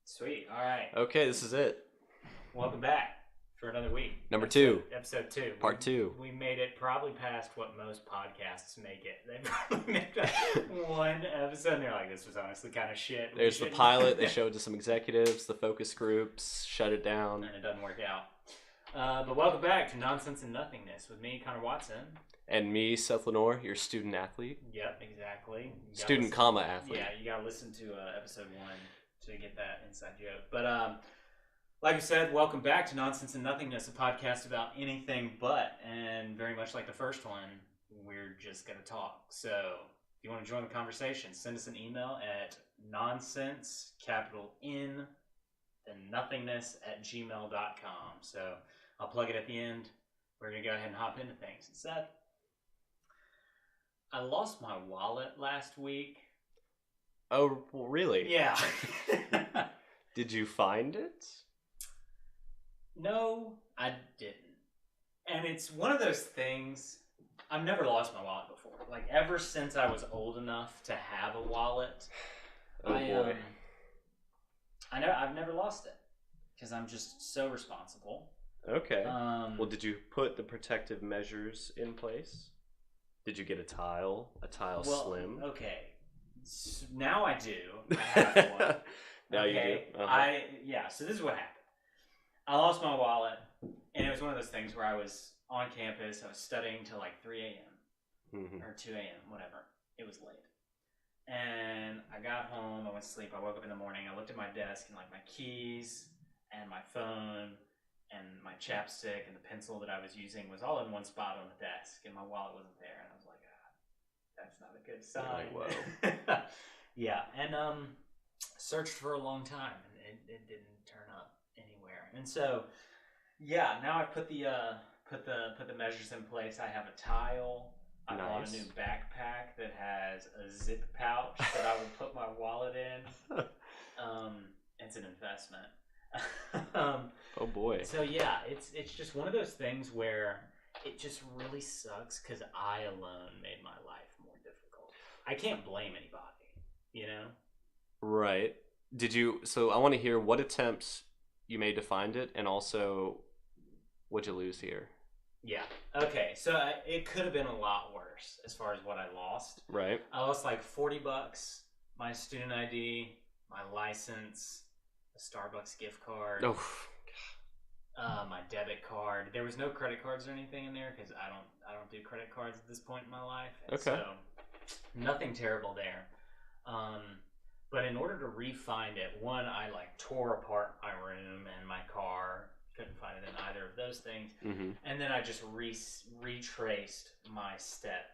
Sweet. All right. Okay, this is it. Welcome back for another week. Number two. Episode 2. Part 2. We made it probably past what most podcasts make it. They probably made that one episode and they're like, this was honestly kind of shit. There's the pilot. They showed to some executives, the focus groups, shut it down. And it doesn't work out. But welcome back to Nonsense and Nothingness with me, Connor Watson. And me, Seth Lenore, your student athlete. Yep, exactly. Student, athlete. Yeah, you got to listen to episode 1 to get that inside joke. But like I said, welcome back to Nonsense and Nothingness, a podcast about anything but, and very much like the first one, we're just going to talk. So if you want to join the conversation, send us an email at nonsense, capital N, then nothingness@gmail.com. So I'll plug it at the end. We're going to go ahead and hop into things. Seth, I lost my wallet last week. Oh, well, really? Yeah. Did you find it? No, I didn't. And it's one of those things, I've never lost my wallet before. Like, ever since I was old enough to have a wallet, boy. I've never lost it. Because I'm just so responsible. Okay. Well, did you put the protective measures in place? Did you get a tile slim? Okay. So now I do. I have one. Now okay. You do? So this is what happened. I lost my wallet, and it was one of those things where I was on campus. I was studying till like 3 a.m. Or 2 a.m., whatever. It was late. And I got home. I went to sleep. I woke up in the morning. I looked at my desk, and like my keys and my phone and my chapstick and the pencil that I was using was all in one spot on the desk, and my wallet wasn't there. And I was like, that's not a good sign. Whoa. Yeah, and searched for a long time, and it didn't turn up anywhere. And so, yeah, now I've put the measures in place. I have a tile. I bought a new backpack that has a zip pouch that I would put my wallet in. It's an investment. Oh boy. So yeah, it's just one of those things where it just really sucks because I alone made my life more difficult. I can't blame anybody, you know? Right. So I want to hear what attempts you made to find it, and also what'd you lose here? Yeah. Okay. So it could have been a lot worse as far as what I lost. Right. I lost like $40, my student ID, my license, a Starbucks gift card. Oh. My debit card. There was no credit cards or anything in there because I don't do credit cards at this point in my life. And okay. So nothing terrible there. But in order to re-find it, one, I like tore apart my room and my car. Couldn't find it in either of those things. Mm-hmm. And then I just retraced my step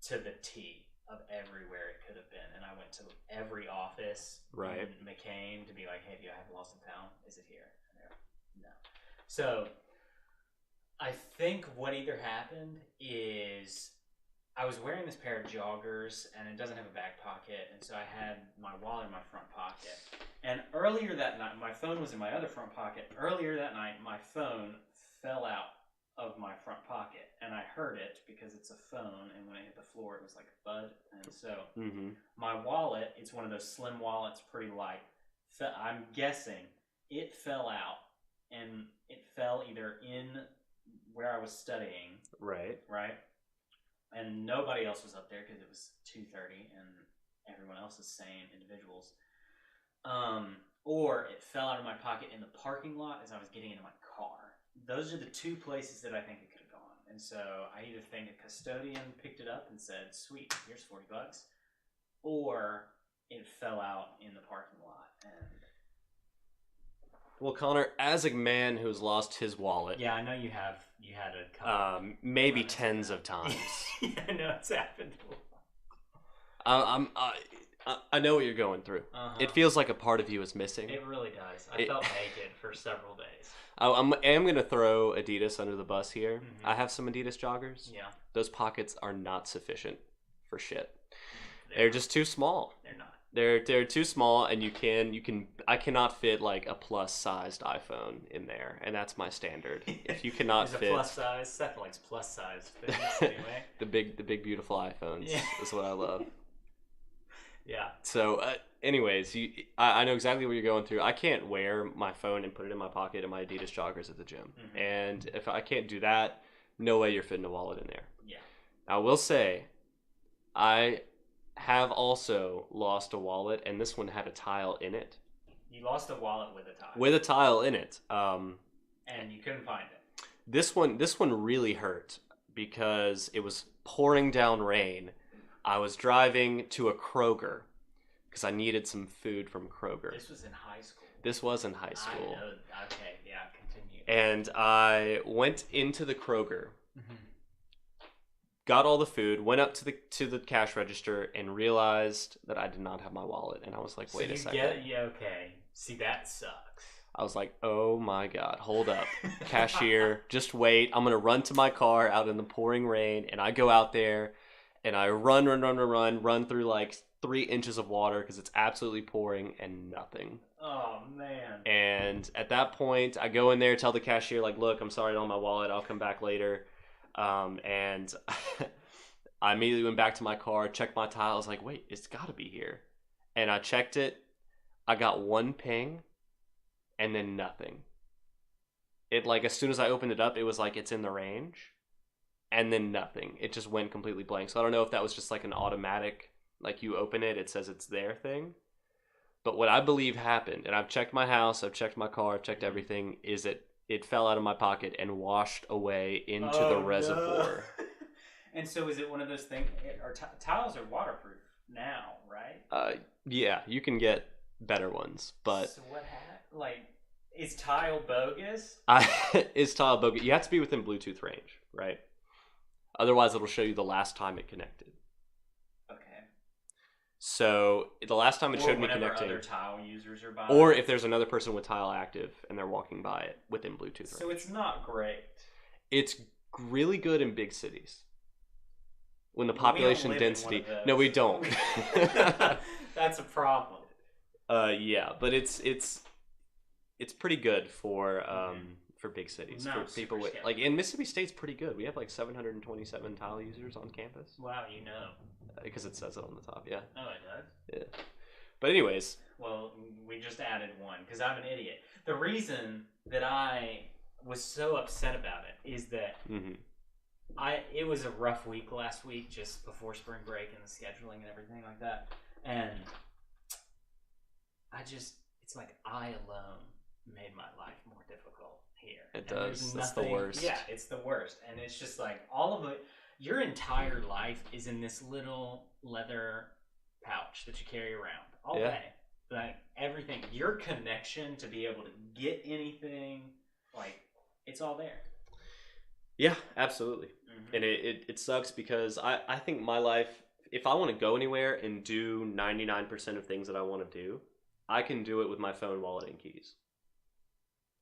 to the T of everywhere it could have been. And I went to every office in McCain to be like, hey, do you have Lost and Found? Is it here? No. So I think what either happened is I was wearing this pair of joggers and it doesn't have a back pocket, and so I had my wallet in my front pocket. And earlier that night, my phone was in my other front pocket. Earlier that night, my phone fell out of my front pocket, and I heard it because it's a phone, and when it hit the floor, it was like a thud. And so my wallet, it's one of those slim wallets, pretty light. I'm guessing it fell out, and it fell either in where I was studying. Right. And nobody else was up there because it was 2:30 and everyone else is sane individuals. Or it fell out of my pocket in the parking lot as I was getting into my car. Those are the two places that I think it could have gone. And so I either think a custodian picked it up and said, sweet, here's $40, or it fell out in the parking lot. And well, Connor, as a man who's lost his wallet, yeah, I know you had a couple maybe tens of times. Yeah, I know it's happened. I know what you're going through. It feels like a part of you is missing. It really does. I felt naked for several days. I am going to throw Adidas under the bus here. I have some Adidas joggers. Yeah. Those pockets are not sufficient for shit. They're just too small. They're not. They're too small, and I cannot fit like a plus sized iPhone in there, and that's my standard. If you cannot fit a plus size, Seth likes plus size fitness anyway. the big beautiful iPhones is what I love. Yeah. So, anyways, I know exactly what you're going through. I can't wear my phone and put it in my pocket and my Adidas joggers at the gym. Mm-hmm. And if I can't do that, no way you're fitting a wallet in there. Yeah. I will say, I have also lost a wallet, and this one had a tile in it. You lost a wallet with a tile. With a tile in it. And you couldn't find it. This one really hurt because it was pouring down rain. I was driving to a Kroger because I needed some food from Kroger. This was in high school. This was in high school. I know. Okay, yeah, continue. And I went into the Kroger, got all the food, went up to the cash register, and realized that I did not have my wallet. And I was like, wait a second. Okay. See, that sucks. I was like, oh my God, hold up. Cashier, just wait. I'm going to run to my car out in the pouring rain. And I go out there and I run through like 3 inches of water because it's absolutely pouring and nothing. Oh, man. And at that point, I go in there, tell the cashier, like, look, I'm sorry I don't have my wallet. I'll come back later. And I immediately went back to my car, checked my tile. I was like, wait, it's got to be here. And I checked it. I got one ping and then nothing. It, like, as soon as I opened it up, it was like it's in the range. And then nothing. It just went completely blank. So I don't know if that was just like an automatic, like you open it, it says it's there thing. But what I believe happened, and I've checked my house, I've checked my car, I've checked everything, is that it fell out of my pocket and washed away into the reservoir. No. And so is it one of those things, tiles are waterproof now, right? Yeah, you can get better ones, but... So what happened? Like, is tile bogus? Is tile bogus? You have to be within Bluetooth range, right? Otherwise, it'll show you the last time it connected. Okay. So the last time it showed me connecting, other tile users are by, or if there's another person with tile active and they're walking by it within Bluetooth range. So it's not great. It's really good in big cities when the population density. No, we don't. That's a problem. Yeah, but it's pretty good for big cities, no, for people with, like, in Mississippi State's pretty good. We have like 727 tile users on campus. Wow, you know. Because it says it on the top, yeah. Oh, it does? Yeah. But anyways. Well, we just added one because I'm an idiot. The reason that I was so upset about it is that it was a rough week last week, just before spring break and the scheduling and everything like that. And it's like I alone made my life more difficult here. It does. That's the worst. Yeah, it's the worst. And it's just like all of it, your entire life is in this little leather pouch that you carry around all day. Like everything, your connection to be able to get anything, like it's all there. Yeah, absolutely. And it sucks because I think my life, if I want to go anywhere and do 99% of things that I want to do, I can do it with my phone, wallet, and keys.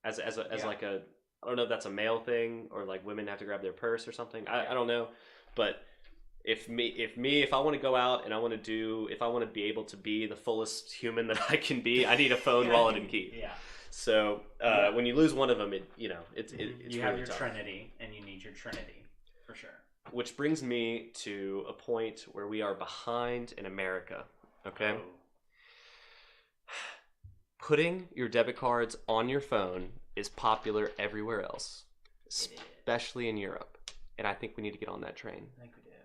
As like a, I don't know if that's a male thing or like women have to grab their purse or something. I don't know, but if I want to go out and if I want to be able to be the fullest human that I can be, I need a phone, wallet, and key. Yeah. So when you lose one of them, it's you really have your tough. Trinity, and you need your Trinity for sure. Which brings me to a point where we are behind in America. Okay. Oh. Putting your debit cards on your phone is popular everywhere else, especially in Europe. And I think we need to get on that train. I think we do.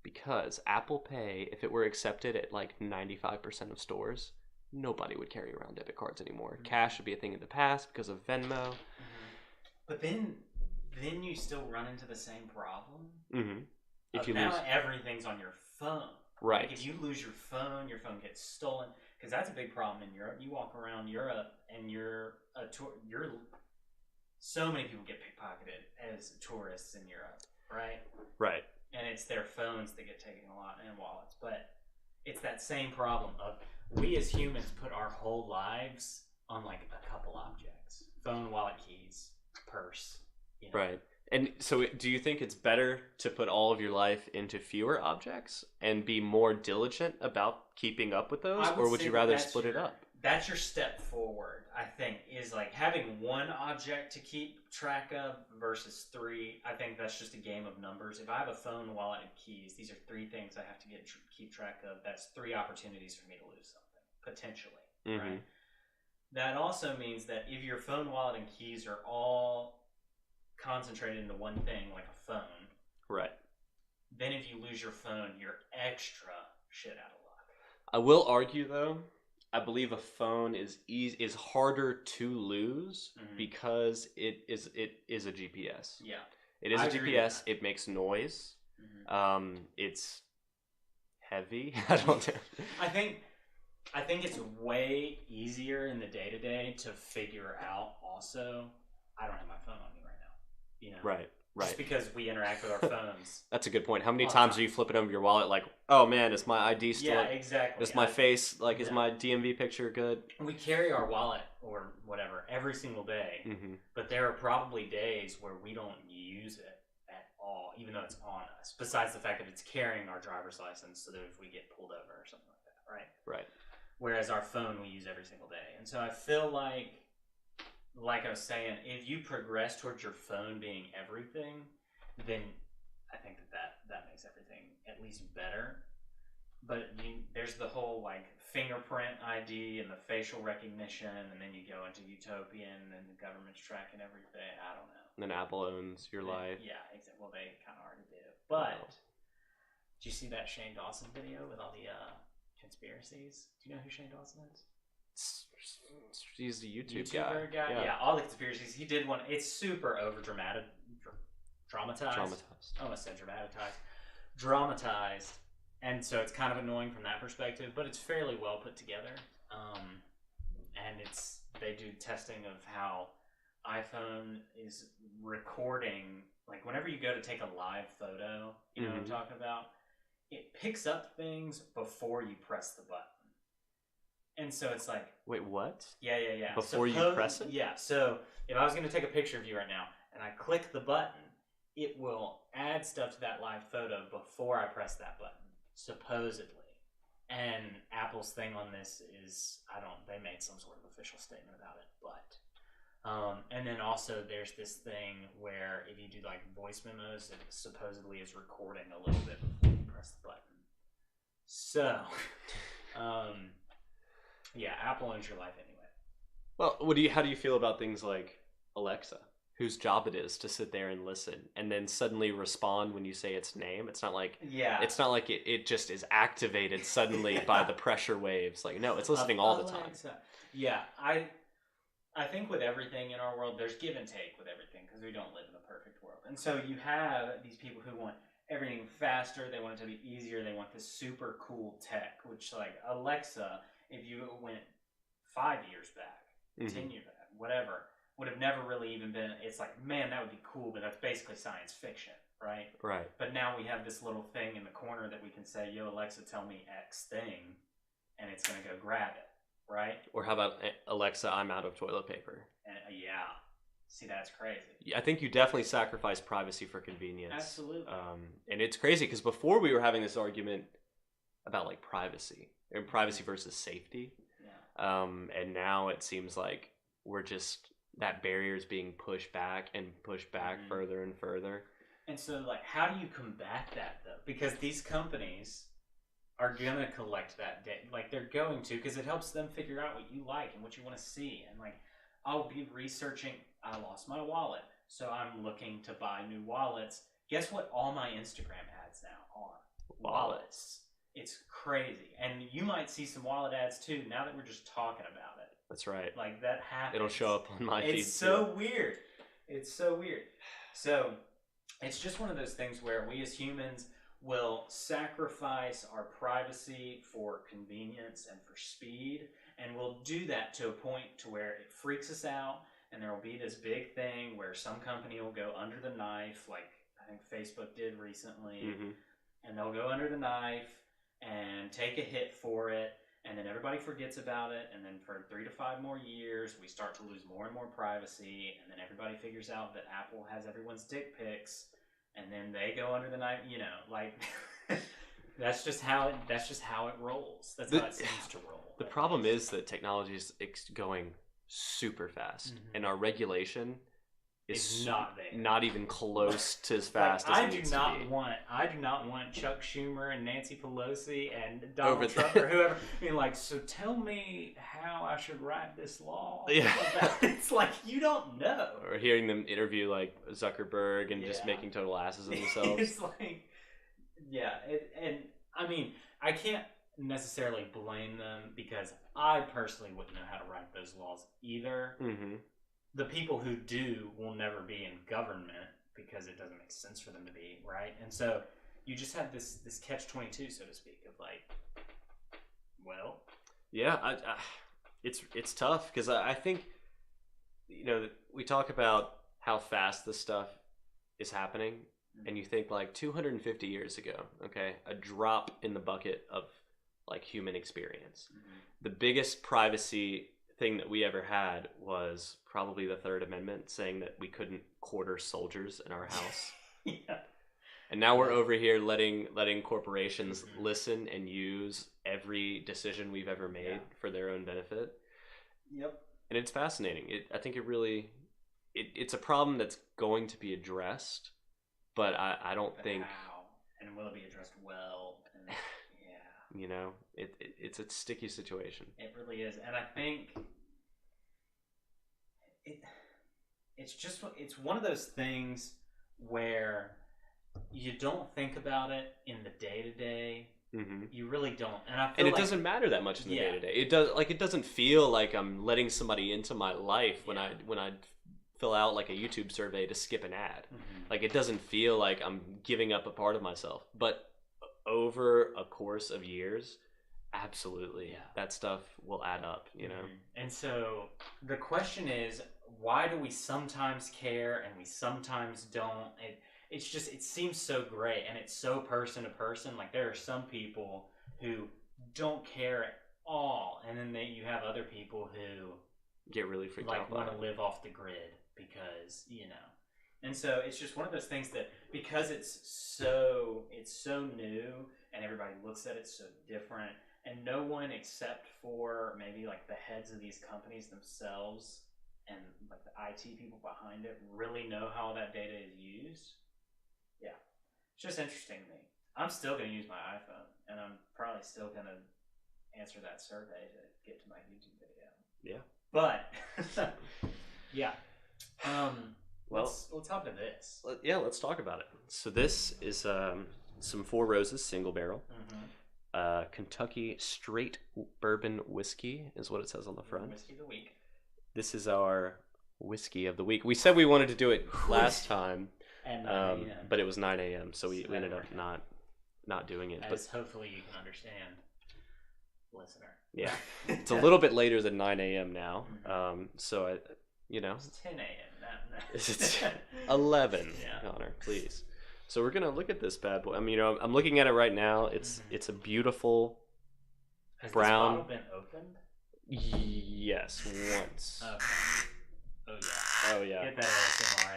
Because Apple Pay, if it were accepted at like 95% of stores, nobody would carry around debit cards anymore. Cash would be a thing of the past because of Venmo. But then you still run into the same problem. If you now lose, everything's on your phone. Right. Like if you lose your phone gets stolen. Because that's a big problem in Europe. You walk around Europe and so many people get pickpocketed as tourists in Europe, right? Right. And it's their phones that get taken a lot and wallets. But it's that same problem of we as humans put our whole lives on like a couple objects. Phone, wallet, keys, purse. You know? Right. And so do you think it's better to put all of your life into fewer objects and be more diligent about keeping up with those? Or would you rather split it up? that's your step forward, I think, is like having one object to keep track of versus 3. I think that's just a game of numbers. If I have a phone, wallet, and keys, these are 3 things I have to keep track of. That's 3 opportunities for me to lose something, potentially, right? That also means that if your phone, wallet, and keys are all concentrated into one thing, like a phone, right? Then if you lose your phone, you're extra shit out of luck. I will argue, though, I believe a phone is harder to lose because it is a GPS. Yeah, it is a GPS. It makes noise. It's heavy. I don't know. I think it's way easier in the day-to-day to figure out also, I don't have my phone on me right now. You know? Right. Just because we interact with our phones. That's a good point. How many times are you flipping over your wallet like, oh man, is my ID still? Yeah, exactly. Is my face, like, is my DMV picture good? We carry our wallet or whatever every single day, but there are probably days where we don't use it at all, even though it's on us, besides the fact that it's carrying our driver's license so that if we get pulled over or something like that, right? Right. Whereas our phone we use every single day. And so I feel like I was saying, if you progress towards your phone being everything, then I think that makes everything at least better. But there's the whole like fingerprint ID and the facial recognition, and then you go into utopian and the government's tracking everything. I don't know. And then Apple owns your life. Yeah, exactly. Well, they kind of already did. But did you see that Shane Dawson video with all the conspiracies? Do you know who Shane Dawson is? He's the YouTuber guy. Yeah, all the conspiracies. He did one. It's super over dramatized. I almost said dramatized. And so it's kind of annoying from that perspective, but it's fairly well put together. And they do testing of how iPhone is recording. Like whenever you go to take a live photo, you know what I'm talking about? It picks up things before you press the button. And so it's like... Wait, what? Yeah. Before you press it? Yeah, so if I was going to take a picture of you right now, and I click the button, it will add stuff to that live photo before I press that button, supposedly. And Apple's thing on this is, they made some sort of official statement about it, but... and then also there's this thing where if you do like voice memos, it supposedly is recording a little bit before you press the button. So... yeah, Apple owns your life anyway. Well, how do you feel about things like Alexa, whose job it is to sit there and listen and then suddenly respond when you say its name? It's not like it just is activated suddenly by the pressure waves. Like, no, it's listening all the time. Yeah, I think with everything in our world, there's give and take with everything because we don't live in a perfect world. And so you have these people who want everything faster. They want it to be easier. They want this super cool tech, which like Alexa... If you went 5 years back, 10 years back, whatever, would have never really even been, it's like, man, that would be cool, but that's basically science fiction, right? Right. But now we have this little thing in the corner that we can say, yo, Alexa, tell me X thing, and it's going to go grab it, right? Or how about, Alexa, I'm out of toilet paper? And, yeah. See, that's crazy. I think you definitely sacrifice privacy for convenience. Absolutely. And it's crazy, because before we were having this argument about, like, privacy. And privacy versus safety. Yeah. And now it seems like that barrier is being pushed back further and further. And so, like, how do you combat that, though? Because these companies are going to collect that data. Like, they're going to, because it helps them figure out what you like and what you want to see. And, like, I'll be researching, I lost my wallet, so I'm looking to buy new wallets. Guess what all my Instagram ads now are? Wallets. It's crazy. And you might see some wallet ads too now that we're just talking about it. That's right. Like that happens. It'll show up on my feed. It's so weird. It's so weird. So it's just one of those things where we as humans will sacrifice our privacy for convenience and for speed. And we'll do that to a point to where it freaks us out. And there will be this big thing where some company will go under the knife, like I think Facebook did recently. And they'll go under the knife and take a hit for it, and then everybody forgets about it, and then for 3 to 5 more years, we start to lose more and more privacy, and then everybody figures out that Apple has everyone's dick pics, and then they go under the knife, like, that's just how it rolls. That's how it seems to roll. The problem is that technology is going super fast, and our regulation is not even close to as fast as it needs to be. I do not want Chuck Schumer and Nancy Pelosi and Donald Trump or whoever being like, so tell me how I should write this law. Yeah. It's like, you don't know. Or hearing them interview like Zuckerberg and just making total asses of themselves. It's like, and I mean, I can't necessarily blame them because I personally wouldn't know how to write those laws either. Mm-hmm. The people who do will never be in government because it doesn't make sense for them to be, right? And so you just have this catch-22, so to speak, of like, well, yeah, it's tough because I think, you know, we talk about how fast this stuff is happening, mm-hmm. and you think like 250 years ago, okay, a drop in the bucket of like human experience. Mm-hmm. The biggest privacy thing that we ever had was probably the Third Amendment saying that we couldn't quarter soldiers in our house. Yeah. And now we're over here letting corporations mm-hmm. listen and use every decision we've ever made for their own benefit. Yep. And it's fascinating. I think it really it's a problem that's going to be addressed, but I don't think how, and will it be addressed well? And you know, it's a sticky situation. It really is, and I think it's one of those things where you don't think about it in the day to day. You really don't, and I feel it doesn't matter that much in the day to day. It doesn't feel like I'm letting somebody into my life when I fill out like a YouTube survey to skip an ad. Mm-hmm. Like it doesn't feel like I'm giving up a part of myself, but over a course of years, absolutely, that stuff will add up, you know? And so the question is, why do we sometimes care and we sometimes don't? It seems so gray, and it's so person to person. Like there are some people who don't care at all, and then you have other people who get really freaked out, want to live off the grid because, you know. And so it's just one of those things that because it's so new and everybody looks at it so different, and no one except for maybe like the heads of these companies themselves and like the IT people behind it really know how that data is used. Yeah. It's just interesting to me. I'm still going to use my iPhone, and I'm probably still going to answer that survey to get to my YouTube video. Yeah. But yeah. Well, let's hop into this. Let's talk about it. So this is some Four Roses single barrel. Mm-hmm. Kentucky straight bourbon whiskey is what it says on the front. Whiskey of the week. This is our whiskey of the week. We said we wanted to do it last time, at 9 a.m. But it was 9 a.m. So we ended up not doing it. As hopefully you can understand, listener. Yeah, it's a little bit later than 9 a.m. now. Mm-hmm. So it's 10 a.m. It's 11. Connor, please. So we're gonna look at this bad boy. I mean, I'm looking at it right now. It's a beautiful brown. Has this bottle been opened? Yes, once. Okay. Oh yeah. Get that ASMR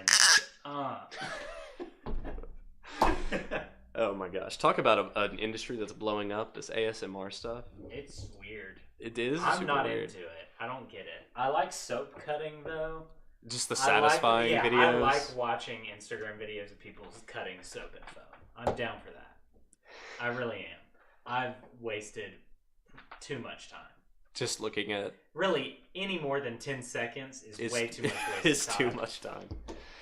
in there. Oh my gosh! Talk about an industry that's blowing up. This ASMR stuff. It's weird. It is. I'm super not weird. into it. I don't get it. I like soap cutting though. Just the satisfying videos. I like watching Instagram videos of people cutting soap and foam. I'm down for that. I really am. I've wasted too much time. Just looking at really any more than 10 seconds is way too much wasted It's time. too much time.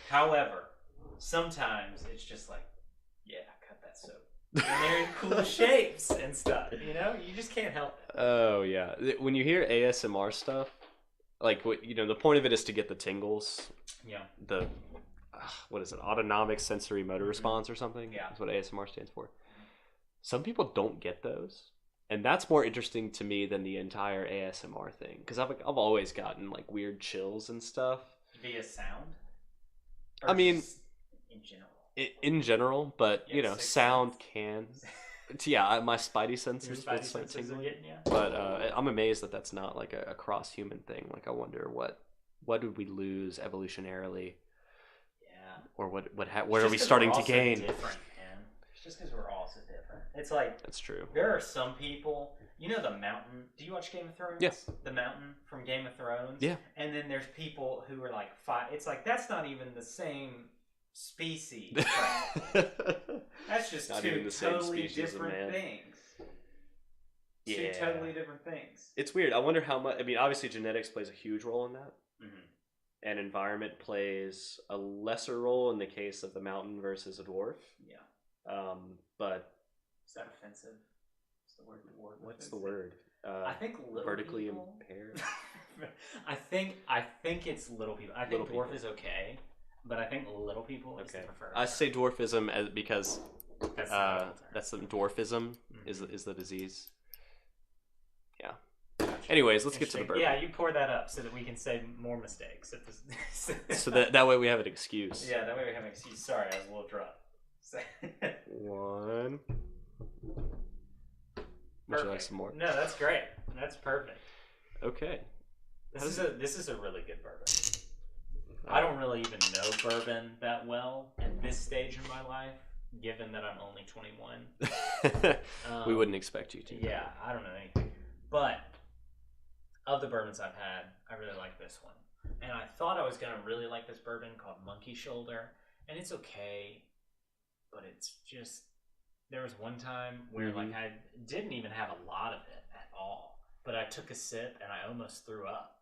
However, sometimes it's just like, cut that soap. And they're in cool shapes and stuff. You know, you just can't help it. Oh yeah, when you hear ASMR stuff, like the point of it is to get the tingles. Yeah. The what is it? Autonomic sensory motor response or something. Yeah. That's what ASMR stands for. Some people don't get those. And that's more interesting to me than the entire ASMR thing, because I've always gotten like weird chills and stuff. Via sound? I mean, in general. In general, but sound can. My spidey senses. Your spidey senses are getting you. But I'm amazed that that's not like a cross-human thing. Like I wonder what did we lose evolutionarily? Yeah. Or what are we starting to gain? Different, man. It's just because we're all so different. It's like That's true. there are some people. You know the Mountain? Do you watch Game of Thrones? Yeah. The Mountain from Game of Thrones. Yeah. And then there's people who are like five. It's like that's not even the same species. That's just Not two even the same totally species of man. different things. Yeah. Two totally different things. It's weird. I wonder how much. I mean, obviously, genetics plays a huge role in that. Mm-hmm. And environment plays a lesser role in the case of the mountain versus a dwarf. Yeah. But is that offensive? What's the word? What's the word? I think vertically people... impaired. I think it's little people. I think little dwarf people. is okay, but I think little people is the preferred. I say dwarfism because that's the dwarfism is the disease. Yeah. Gotcha. Anyways, let's get to the bourbon. Yeah, you pour that up so that we can say more mistakes. So that way we have an excuse. Yeah, that way we have an excuse. Sorry, I was a little drunk. One. Would you like some more? No, that's great. That's perfect. Okay. This is a really good bourbon. I don't really even know bourbon that well at this stage in my life, given that I'm only 21. We wouldn't expect you to. Yeah, I don't know anything. But of the bourbons I've had, I really like this one. And I thought I was going to really like this bourbon called Monkey Shoulder. And it's okay, but it's just... There was one time where like I didn't even have a lot of it at all. But I took a sip and I almost threw up.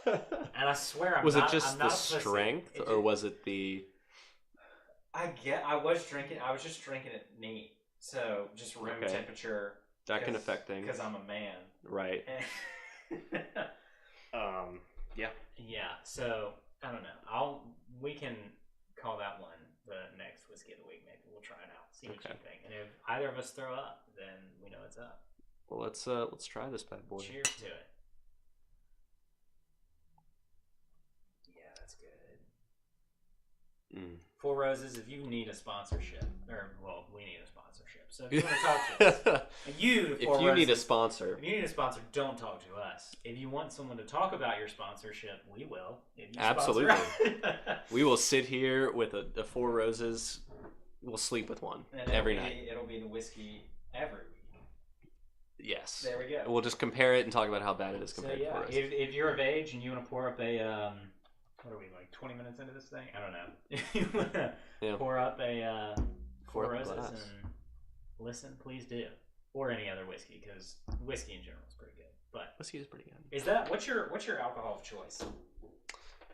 And I swear was it just the strength or was it the... I was just drinking it neat. So just room temperature. That can affect things. Because I'm a man. Right. Yeah. Yeah. So I don't know. We can call that one the next whiskey of the week. Maybe we'll try it out. See what you think. And if either of us throw up, then we know it's up. Well, let's try this bad boy. Cheers to it. Yeah, that's good. Four Roses, if you need a sponsorship, we need a sponsorship. So if you want to talk to us, if you need a sponsor, don't talk to us. If you want someone to talk about your sponsorship, we will. Absolutely. We will sit here with a Four Roses. We'll sleep with one every night. It'll be the whiskey every week. Yes. There we go. We'll just compare it and talk about how bad it is compared to Four Roses. If you're of age and you want to pour up a... what are we, like 20 minutes into this thing? I don't know. If you want to pour up a Four Roses and listen, please do. Or any other whiskey, because whiskey in general is pretty good. But whiskey is pretty good. Is that what's your alcohol of choice?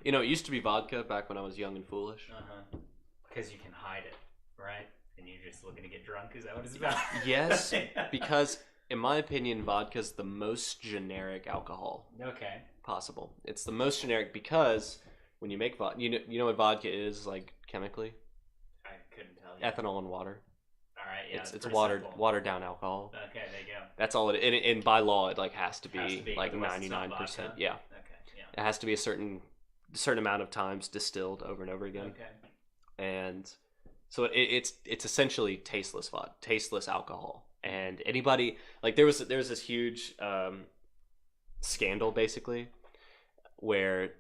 You know, it used to be vodka back when I was young and foolish. Because you can hide it, right? And you're just looking to get drunk. Is that what it's about? Yes, because in my opinion, vodka is the most generic alcohol. Okay. Possible. It's the most generic because when you make vodka, you know what vodka is like chemically? I couldn't tell you. Ethanol and water. All right, yeah. It's watered down alcohol. Okay, there you go. That's all it. And by law, it like has to be like 99%. Yeah. Okay. Yeah. It has to be a certain amount of times distilled over and over again. Okay. And so it's essentially tasteless alcohol. And anybody like there was this huge scandal basically where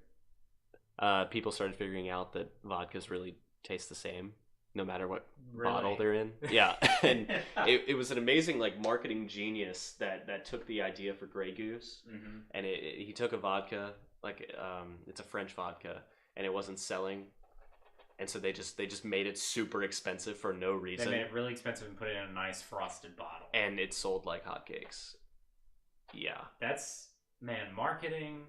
people started figuring out that vodkas really taste the same no matter what bottle they're in. Yeah. And it was an amazing like marketing genius that took the idea for Grey Goose. And he took a vodka like it's a French vodka and it wasn't selling. And so they just made it super expensive for no reason. They made it really expensive and put it in a nice frosted bottle. And it sold like hotcakes. Yeah. That's, man, marketing,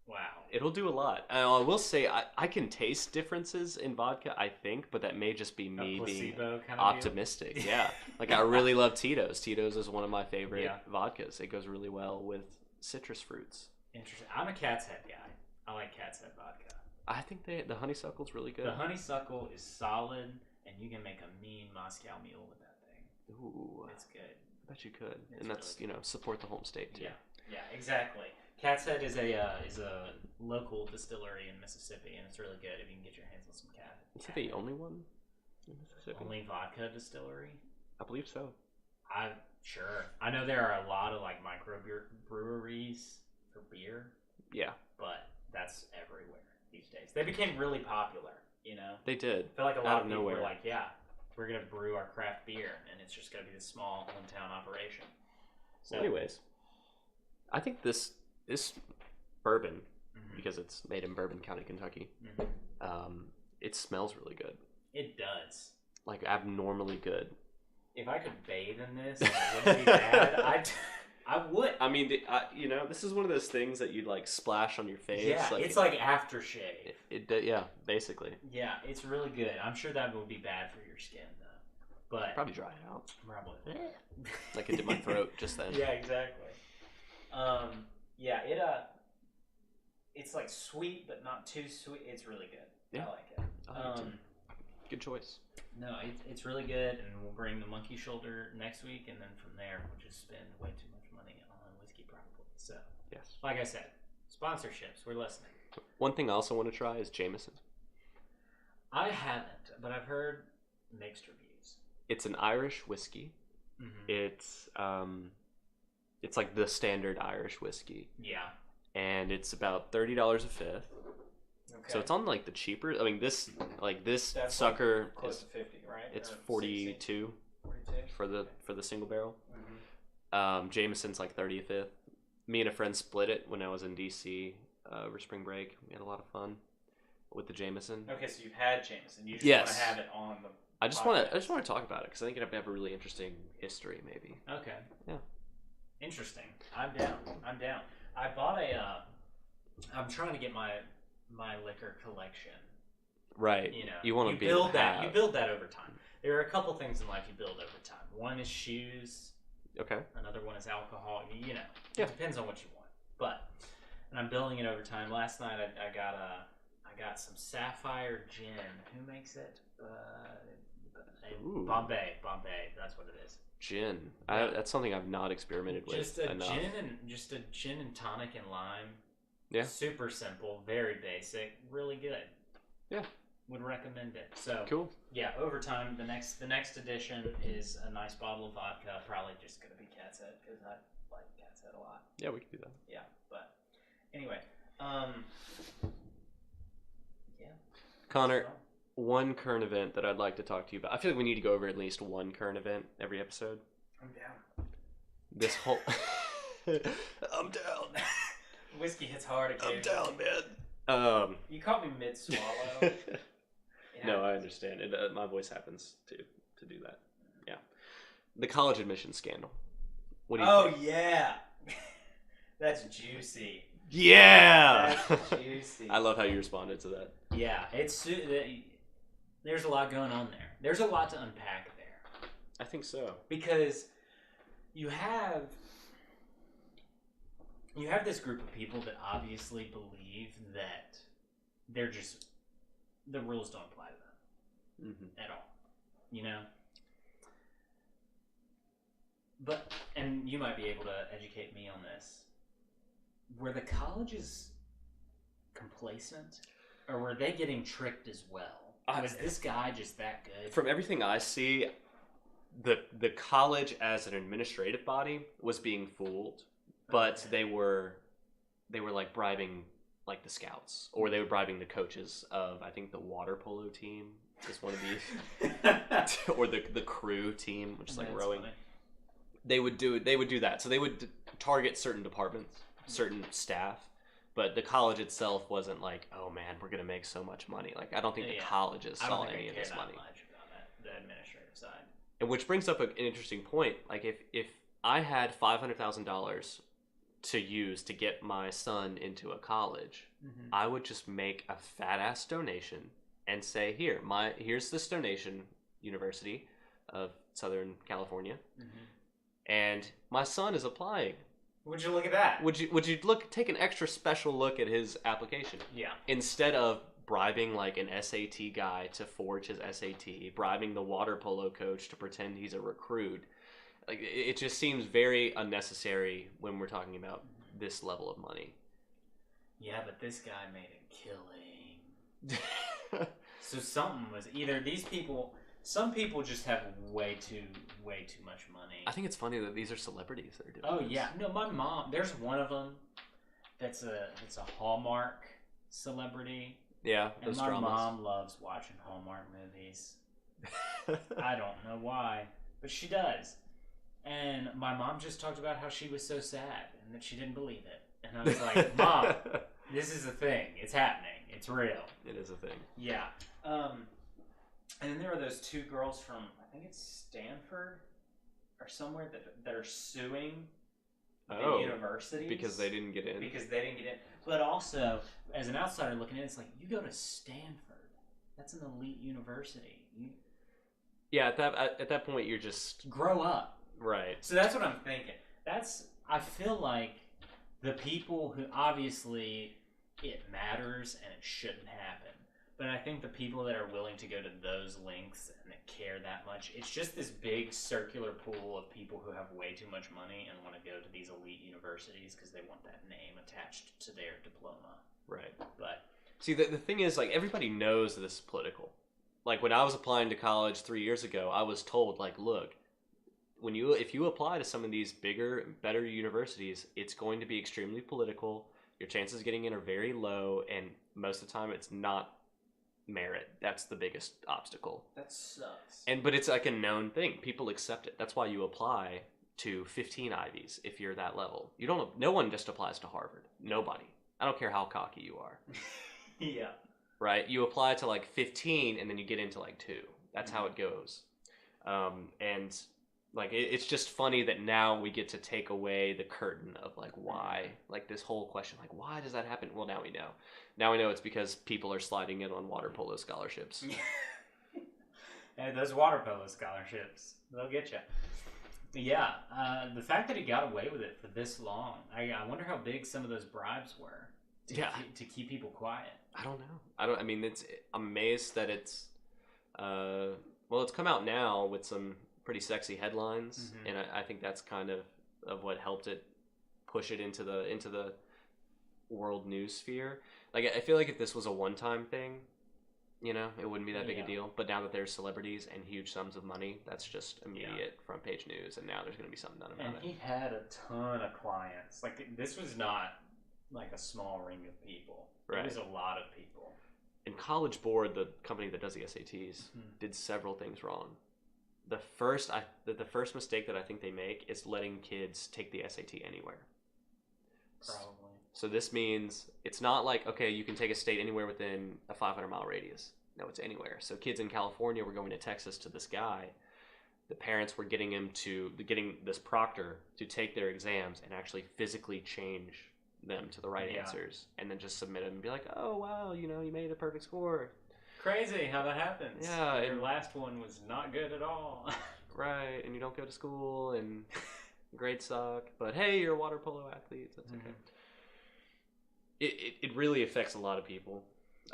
wow. It'll do a lot. I will say, I can taste differences in vodka, I think, but that may just be me being kind of optimistic. Deal? Yeah. Like, I really love Tito's. Tito's is one of my favorite vodkas. It goes really well with citrus fruits. Interesting. I'm a Cat's Head guy. I like Cat's Head vodka. I think the honeysuckle's really good. The honeysuckle is solid, and you can make a mean Moscow Mule with that thing. Ooh, it's good. I bet you could, and that's really support the home state too. Yeah, exactly. Cat's Head is a local distillery in Mississippi, and it's really good if you can get your hands on some cat. Is it the only one in Mississippi? Only vodka distillery? I believe so. Sure. I know there are a lot of like microbreweries for beer. Yeah, but that's everywhere these days. They became really popular, you know? They did. I feel like a lot of people were like, yeah, we're gonna brew our craft beer, and it's just gonna be this small hometown operation. So, anyways, I think this bourbon, because it's made in Bourbon County, Kentucky, it smells really good. It does. Like abnormally good. If I could bathe in this, and it wouldn't be bad. I would. I mean, this is one of those things that you'd like splash on your face. Yeah, like, it's like aftershave. Yeah, basically. Yeah, it's really good. I'm sure that would be bad for your skin though, but probably dry it out. Probably. Like it did my throat just then. Yeah, exactly. It's like sweet but not too sweet. It's really good. Yeah. I like it. Good choice. No, it's really good, and we'll bring the monkey shoulder next week, and then from there we'll just spend way too much money on whiskey probably. So yes, like I said, sponsorships, we're listening. One thing I also want to try is Jameson. I haven't, but I've heard mixed reviews. It's an Irish whiskey. It's like the standard Irish whiskey. Yeah. And it's about $30 a fifth. Okay. So it's on like the cheaper. I mean, this That's sucker like close to 50, right? It's 42 for the single barrel. Jameson's like 30 a fifth. Me and a friend split it when I was in DC over spring break. We had a lot of fun with the Jameson. Okay, so you've had Jameson. You just want to have it on the. I just want to talk about it because I think it'd have a really interesting history, maybe. Okay. Yeah. Interesting. I'm down. I bought I'm trying to get my liquor collection. Right. You want to build that. You build that over time. There are a couple things in life you build over time. One is shoes. Okay. Another one is alcohol. It depends on what you want. And I'm building it over time. Last night I got some Sapphire Gin. Who makes it? Bombay. That's what it is. Gin. Yeah. That's something I've not experimented with. Just a gin and tonic and lime. Yeah. Super simple, very basic, really good. Yeah. Would recommend it. So cool. Yeah, over time, the next edition is a nice bottle of vodka. Probably just gonna be Cat's Head because I like Cat's Head a lot. Yeah, we can do that. Yeah, but anyway, yeah. Connor, one current event that I'd like to talk to you about. I feel like we need to go over at least one current event every episode. I'm down. This whole I'm down. Whiskey hits hard occasionally. I'm down, man. You caught me mid-swallow. No, I understand. My voice happens to do that. Yeah. The college admission scandal. What do you think? Yeah. That's juicy. Yeah. That's juicy. I love how you responded to that. Yeah, there's a lot going on there. There's a lot to unpack there. I think so. Because you have this group of people that obviously believe that the rules don't apply to them at all, But, and you might be able to educate me on this, were the colleges complacent, or were they getting tricked as well? Was this guy just that good? From everything I see, the college as an administrative body was being fooled. But they were like bribing like the scouts, or they were bribing the coaches of, I think, the water polo team is one of these, or the crew team, which is like rowing. Funny. They would do that. So they would target certain departments, certain staff, but the college itself wasn't like, oh man, we're gonna make so much money. Like I don't think the colleges saw any of this money. Much about the administrative side. And which brings up an interesting point. Like if I had $500,000 to use to get my son into a college, I would just make a fat ass donation and say, here's this donation, University of Southern California, and my son is applying. Would you look at that? Would you take an extra special look at his application? Yeah. Instead of bribing like an SAT guy to forge his SAT, bribing the water polo coach to pretend he's a recruit. Like it just seems very unnecessary when we're talking about this level of money. Yeah, but this guy made a killing. So something was either these people. Some people just have way too much money. I think it's funny that these are celebrities that are doing. Oh this. yeah, no, my mom. There's one of them that's a Hallmark celebrity. Yeah, and my mom loves watching Hallmark movies. I don't know why, but she does. And my mom just talked about how she was so sad and that she didn't believe it. And I was like, Mom, this is a thing. It's happening. It's real. It is a thing. Yeah. And then there are those two girls from, I think it's Stanford or somewhere that are suing the universities. Because they didn't get in. But also, as an outsider looking in, it's like, you go to Stanford. That's an elite university. Yeah, at that point, you're just... Grow up. Right. So that's what I'm thinking. I feel like the people who, obviously, it matters and it shouldn't happen. But I think the people that are willing to go to those lengths and that care that much, it's just this big circular pool of people who have way too much money and want to go to these elite universities because they want that name attached to their diploma. Right. But see, the thing is, like, everybody knows this is political. Like, when I was applying to college 3 years ago, I was told, like, look, if you apply to some of these bigger, better universities, it's going to be extremely political. Your chances of getting in are very low, and most of the time, it's not merit. That's the biggest obstacle. That sucks. But it's like a known thing. People accept it. That's why you apply to 15 Ivies if you're that level. No one just applies to Harvard. Nobody. I don't care how cocky you are. Yeah. Right? You apply to like 15 and then you get into like 2. That's how it goes. And like it's just funny that now we get to take away the curtain of like why, like this whole question, like why does that happen? Well, now we know. Now we know it's because people are sliding in on water polo scholarships. Hey, those water polo scholarships, they'll get you. Yeah, the fact that he got away with it for this long, I wonder how big some of those bribes were to keep people quiet. I don't know. I mean, I'm amazed that it's it's come out now with some pretty sexy headlines, and I think that's kind of what helped it push it into the world news sphere. Like, I feel like if this was a one-time thing, you know, it wouldn't be that big a deal. But now that there's celebrities and huge sums of money, that's just immediate front page news, and now there's going to be something done about it. And he had a ton of clients. Like, this was not like a small ring of people. Right. It was a lot of people. And College Board, the company that does the SATs, did several things wrong. The first mistake that I think they make is letting kids take the SAT anywhere. Probably. So this means it's not like, okay, you can take a state anywhere within a 500-mile radius. No, it's anywhere. So kids in California were going to Texas to this guy. The parents were getting this proctor to take their exams and actually physically change them to the right answers, and then just submit them and be like, oh, wow, you know, you made a perfect score. Crazy how that happens. Yeah. Your last one was not good at all. Right, and you don't go to school, and grades suck, but hey, you're a water polo athlete. That's okay. It really affects a lot of people.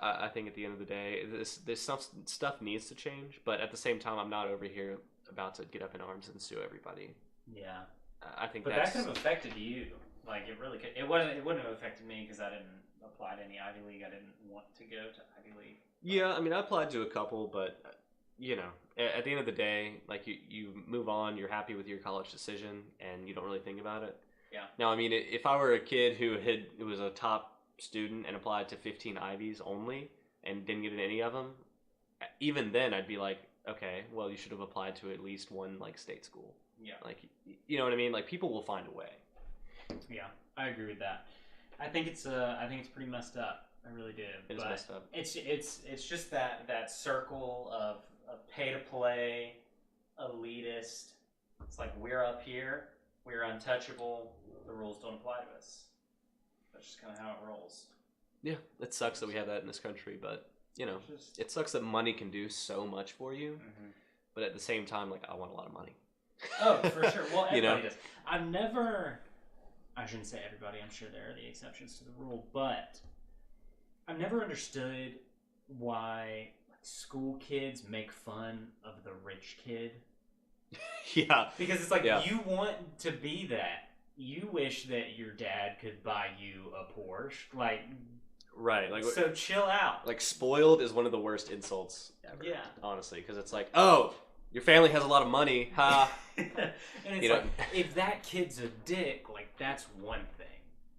I think at the end of the day, this stuff needs to change, but at the same time, I'm not over here about to get up in arms and sue everybody. Yeah. I think but that could have affected you. Like, it really could. It wouldn't have affected me because I didn't apply to any Ivy League. I didn't want to go to Ivy League. Yeah, I mean, I applied to a couple, but, you know, at the end of the day, like, you move on, you're happy with your college decision, and you don't really think about it. Yeah. Now, I mean, if I were a kid who was a top student and applied to 15 Ivies only and didn't get in any of them, even then I'd be like, okay, well, you should have applied to at least one, like, state school. Yeah. Like, you know what I mean? Like, people will find a way. Yeah, I agree with that. I think it's pretty messed up. I really do. It is messed up. It's just that circle of pay-to-play, elitist. It's like, we're up here, we're untouchable, the rules don't apply to us. That's just kind of how it rolls. Yeah, it sucks that we have that in this country, but, you know, it sucks that money can do so much for you, but at the same time, like, I want a lot of money. Oh, for sure. Well, everybody does. I shouldn't say everybody, I'm sure there are the exceptions to the rule, but I've never understood why school kids make fun of the rich kid. Yeah. Because it's like, you want to be that. You wish that your dad could buy you a Porsche. Like, right. Like, so chill out. Like, spoiled is one of the worst insults ever. Yeah. Honestly, because it's like, oh, your family has a lot of money, ha. And it's like, if that kid's a dick, like, that's one thing.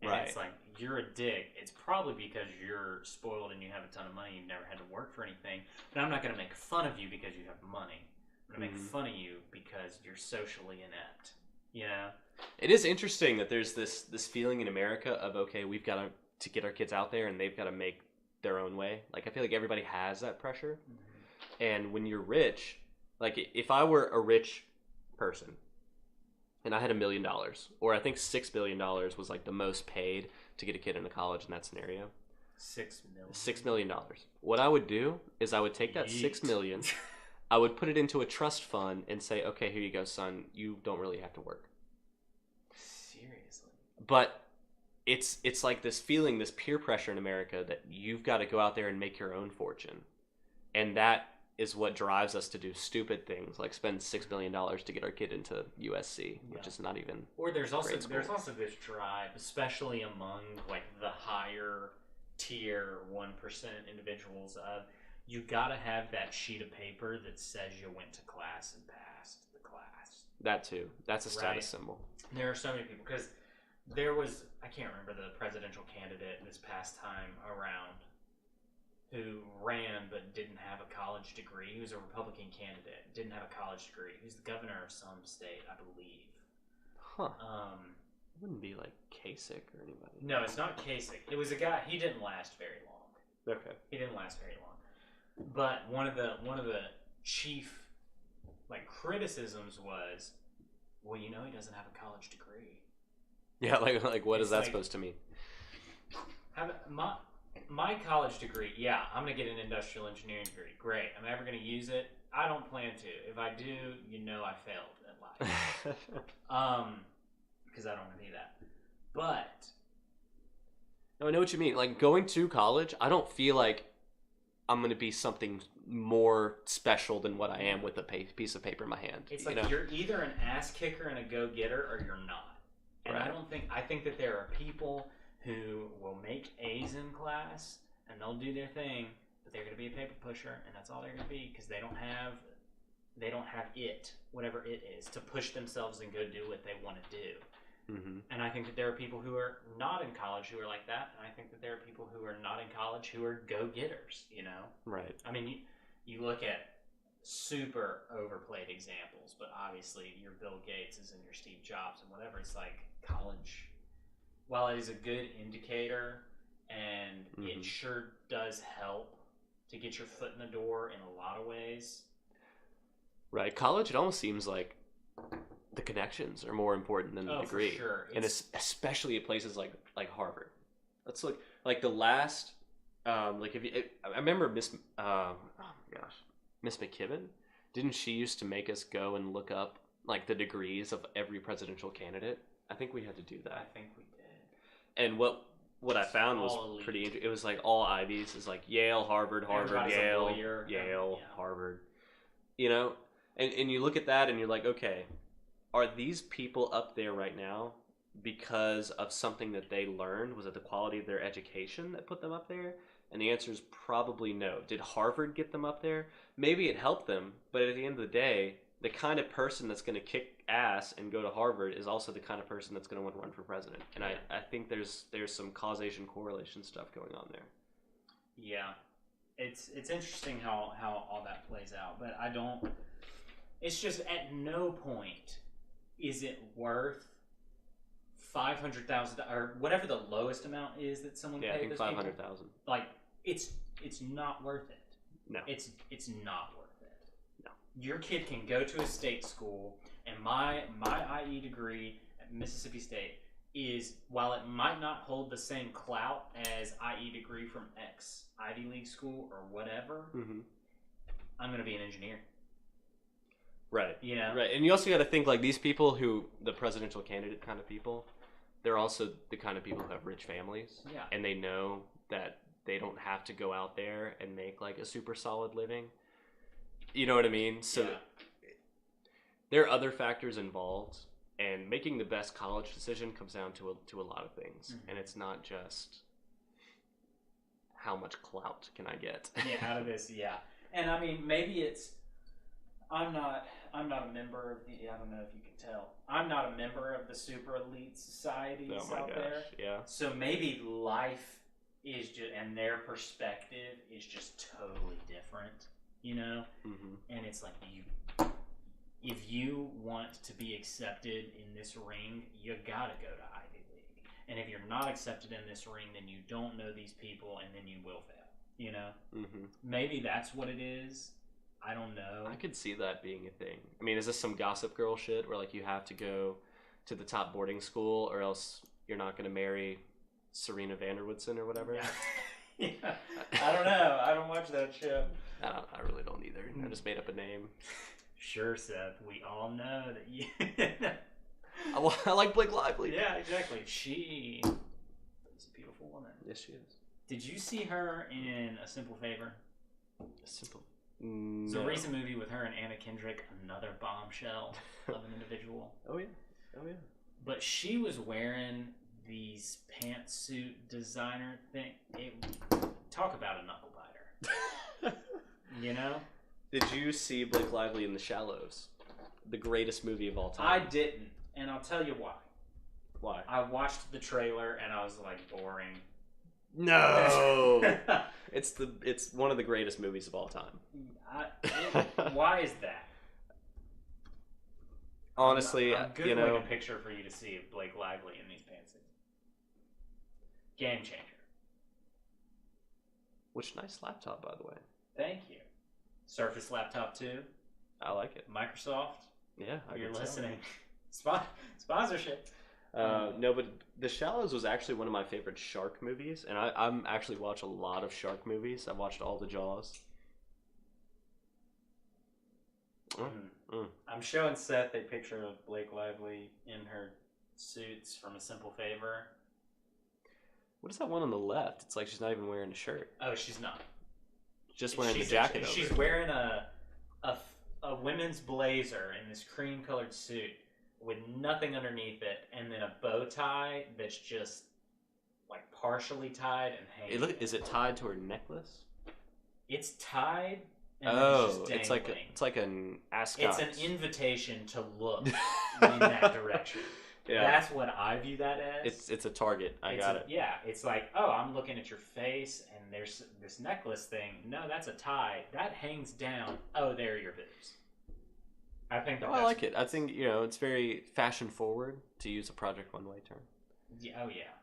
And it's like, you're a dick, it's probably because you're spoiled and you have a ton of money. You've never had to work for anything. But I'm not going to make fun of you because you have money. I'm going to make fun of you because you're socially inept. You know? It is interesting that there's this feeling in America of, okay, we've got to get our kids out there and they've got to make their own way. Like, I feel like everybody has that pressure. Mm-hmm. And when you're rich, like, if I were a rich person and I had $1 million, or I think $6 billion was like the most paid to get a kid into college in that scenario. $6 million. What I would do is I would take that $6 million, I would put it into a trust fund and say, okay, here you go, son. You don't really have to work. Seriously. But it's like this feeling, this peer pressure in America that you've got to go out there and make your own fortune. And that is what drives us to do stupid things like spend $6 million to get our kid into USC, which is not even. Or there's also this drive, especially among like the higher tier 1% individuals of you got to have that sheet of paper that says you went to class and passed the class. That too. That's a status symbol. There are so many people because there was, I can't remember the presidential candidate this past time around who ran but didn't have a college degree. He was a Republican candidate, didn't have a college degree. He was the governor of some state, I believe. Huh. It wouldn't be like Kasich or anybody. No, it's not Kasich. It was a guy. He didn't last very long. Okay. He didn't last very long. But one of the chief like criticisms was, well, you know, he doesn't have a college degree. Yeah, like what is that supposed to mean? My college degree, yeah, I'm going to get an industrial engineering degree. Great. I'm ever going to use it? I don't plan to. If I do, you know I failed at life. Because I don't want to be that. But no, I know what you mean. Like, going to college, I don't feel like I'm going to be something more special than what I am with a piece of paper in my hand. It's like you're either an ass kicker and a go-getter or you're not. And right. I think that there are people who will make A's in class and they'll do their thing, but they're going to be a paper pusher, and that's all they're going to be because they don't have it, whatever it is, to push themselves and go do what they want to do. Mm-hmm. And I think that there are people who are not in college who are like that, and I think that there are people who are not in college who are go-getters, you know? Right. I mean, you look at super overplayed examples, but obviously your Bill Gateses and your Steve Jobs and whatever, it's like college, while it is a good indicator and it sure does help to get your foot in the door in a lot of ways. Right. College, it almost seems like the connections are more important than the degree. For sure. And especially at places like Harvard. That's like the last I remember Miss McKibben, didn't she used to make us go and look up like the degrees of every presidential candidate? I think we had to do that. I think we did. And what I found was pretty interesting. It was like all Ivies. It's like Yale, Harvard, Yale, Harvard. You know, and you look at that and you're like, okay, are these people up there right now because of something that they learned? Was it the quality of their education that put them up there? And the answer is probably no. Did Harvard get them up there? Maybe it helped them, but at the end of the day, the kind of person that's going to kick ass and go to Harvard is also the kind of person that's going to want to run for president. And I think there's some causation correlation stuff going on there. Yeah. It's interesting how all that plays out, but it's just at no point is it worth $500,000 or whatever the lowest amount is that someone paid. I think $500,000. Like it's not worth it. No, it's not worth it. No, your kid can go to a state school, and my IE degree at Mississippi State is, while it might not hold the same clout as IE degree from X Ivy League school or whatever, I'm going to be an engineer. Right. You know? Right. And you also got to think like these people the presidential candidate kind of people, they're also the kind of people who have rich families. Yeah. And they know that they don't have to go out there and make like a super solid living. You know what I mean? So there are other factors involved, and making the best college decision comes down to a lot of things. And it's not just how much clout can I get out of this. Yeah. And I mean, maybe I'm not I'm not a member of the. I don't know if you can tell. I'm not a member of the super elite societies out there. Yeah. So maybe life is just, and their perspective is just totally different, you know. Mm-hmm. And it's like if you want to be accepted in this ring, you gotta go to Ivy League. And if you're not accepted in this ring, then you don't know these people, and then you will fail. You know. Mm-hmm. Maybe that's what it is. I don't know. I could see that being a thing. I mean, is this some Gossip Girl shit where like you have to go to the top boarding school or else you're not going to marry Serena Vanderwoodson or whatever? Yeah. Yeah. I don't know. I don't watch that show. I really don't either. I just made up a name. Sure, Seth. We all know that you. I like Blake Lively. Yeah, exactly. She is a beautiful woman. Yes, she is. Did you see her in A Simple Favor? No. It's a recent movie with her and Anna Kendrick, another bombshell of an individual. Oh, yeah. But she was wearing these pantsuit designer thing. Talk about a knuckle biter. You know? Did you see Blake Lively in The Shallows? The greatest movie of all time. I didn't, and I'll tell you why. Why? I watched the trailer and I was like, boring. No. It's one of the greatest movies of all time. Why is that? Honestly, I'm Googling a picture for you to see of Blake Lively in these pantsuits. Game changer. Which nice laptop, by the way. Thank you. Surface Laptop 2. I like it. Microsoft. Yeah, You're listening. Sponsorship. No, but The Shallows was actually one of my favorite shark movies, and I'm actually watch a lot of shark movies. I watched all the Jaws. I'm showing Seth a picture of Blake Lively in her suits from A Simple Favor. What is that one on the left? It's like she's not even wearing a shirt. Oh, she's not. Just wearing the jacket over. She's wearing a women's blazer in this cream-colored suit with nothing underneath it, and then a bow tie that's just like partially tied and hanging. Is it tied to her necklace? It's tied. And it's like an ascot. It's an invitation to look in that direction. Yeah. That's what I view that as. It's a target. I got it. Yeah, it's like, oh, I'm looking at your face, and there's this necklace thing. No, that's a tie. That hangs down. Oh, there are your boobs. I think I like it. I think, it's very fashion forward, to use a Project One-Way term. Yeah, oh, yeah.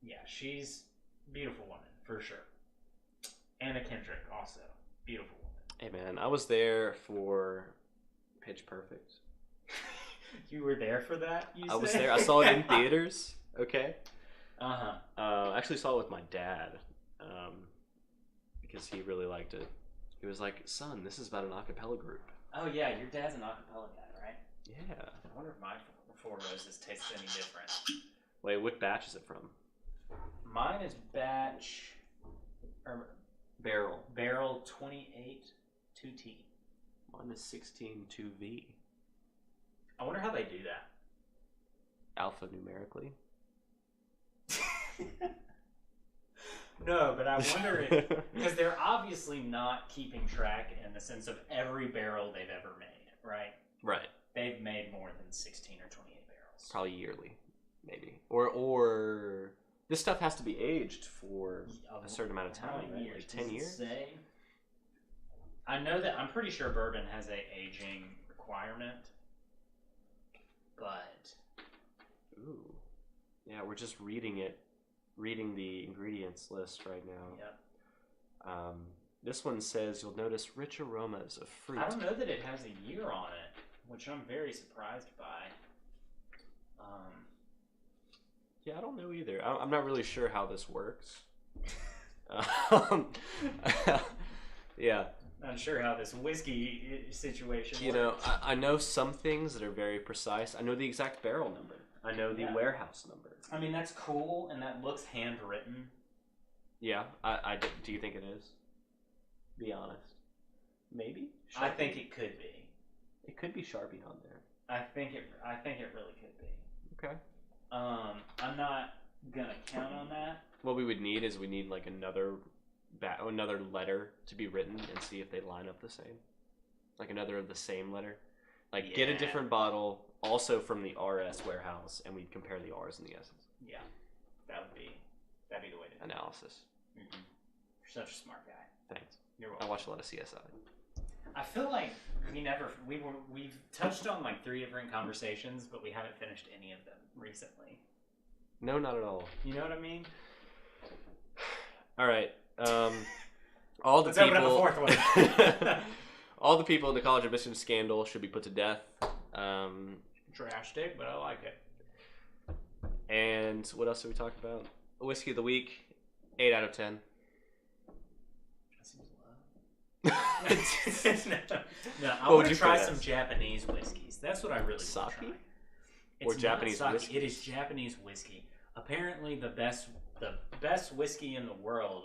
Yeah, she's a beautiful woman, for sure. Anna Kendrick, also. Beautiful woman. Hey, man, I was there for Pitch Perfect. You were there for that, I was there. I saw it in theaters, okay? Uh-huh. I actually saw it with my dad, because he really liked it. He was like, son, this is about an a cappella group. Oh, yeah, your dad's an a cappella guy, right? Yeah. I wonder if my Four Roses tastes any different. Wait, what batch is it from? Mine is batch... Barrel. Barrel 28 2T. Mine is 16 2V. I wonder how they do that. Alphanumerically. No, but I wonder if... Because they're obviously not keeping track in the sense of every barrel they've ever made, right? Right. They've made more than 16 or 28 barrels. Probably yearly, maybe. Or this stuff has to be aged for a certain amount of time, right? Like 10 years? Say? I know that... I'm pretty sure bourbon has a aging requirement. But... Ooh. Yeah, we're just reading the ingredients list right now. Yep. This one says you'll notice rich aromas of fruit. I don't know that it has a year on it, which I'm very surprised by. Yeah, I don't know either. I'm not really sure how this works. Yeah. Not sure how this whiskey situation works. I know some things that are very precise. I know the exact barrel number. I know the warehouse number. I mean, that's cool, and that looks handwritten. Yeah, do you think it is? Be honest. Maybe? Sharpie? I think it could be. It could be Sharpie on there. I think it really could be. Okay. I'm not gonna count on that. What we would need is like another letter to be written and see if they line up the same. Like another of the same letter. Like, get a different bottle, also from the RS warehouse, and we'd compare the R's and the S's. Yeah, that'd be the way to do Analysis. it. Mm-hmm. You're such a smart guy. Thanks. You're welcome. I watch a lot of CSI. I feel like we've touched on like 3 different conversations, but we haven't finished any of them recently. No, not at all. You know what I mean? All right. All the Let's people. open up a 4th one. All the people in the College Admission scandal should be put to death. Drastic, but I like it. And what else did we talk about? Whiskey of the week, 8 out of 10. That seems low. No, I want to try some Japanese whiskeys. That's what I really want to try. Or Japanese whiskey? It is Japanese whiskey. Apparently, the best whiskey in the world,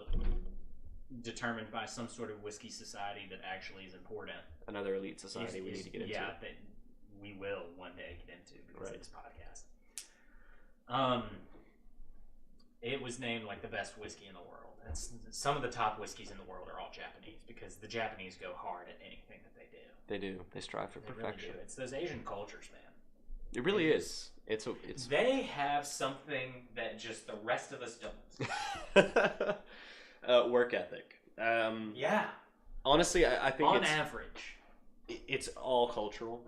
determined by some sort of whiskey society that actually is important. Another elite society we need to get into. Yeah, that we will one day get into because of this podcast. It was named like the best whiskey in the world. And some of the top whiskeys in the world are all Japanese because the Japanese go hard at anything that they do. They do. They strive for perfection. Really do. It's those Asian cultures, man. It really is. It's. They have something that just the rest of us don't. Work ethic. Yeah. Honestly, I think on average, it's all cultural.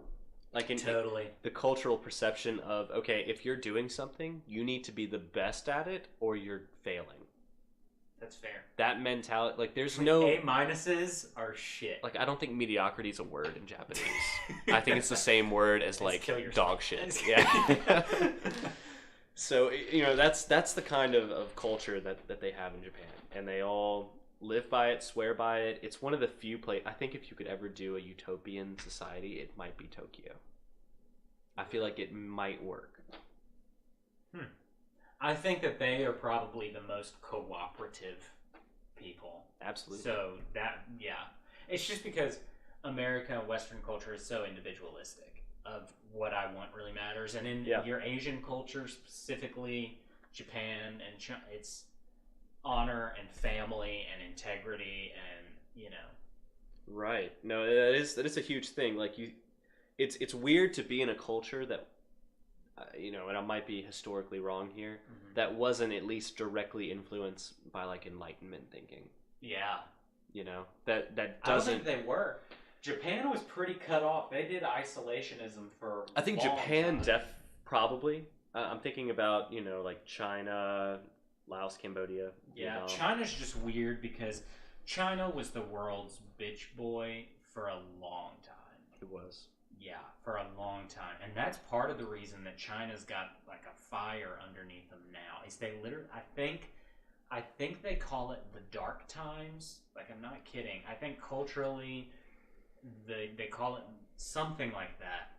Like totally. The cultural perception of, okay, if you're doing something, you need to be the best at it or you're failing. That's fair. That mentality, like there's no... A- are shit. Like, I don't think mediocrity is a word in Japanese. I think it's the same word as like dog shit. Yeah. So, you know, that's the kind of culture that they have in Japan. And they all live by it, swear by it. It's one of the few I think if you could ever do a utopian society, it might be Tokyo. I feel like it might work. I think that they are probably the most cooperative people. Absolutely. So it's just because America, Western culture is so individualistic of what I want really matters. And in your Asian culture, specifically Japan and China, it's honor and family and integrity and, you know. Right. No, that is a huge thing. Like it's weird to be in a culture that, you know, and I might be historically wrong here, that wasn't at least directly influenced by like Enlightenment thinking. Yeah. You know, that doesn't. I don't think they were. Japan was pretty cut off. They did isolationism for. I think Japan probably. I'm thinking about, you know, like China, Laos, Cambodia. Yeah, China's just weird because China was the world's bitch boy for a long time. It was. Yeah, for a long time. And that's part of the reason that China's got like a fire underneath them now. Is they literally, I think they call it the dark times. Like, I'm not kidding. I think culturally they call it something like that,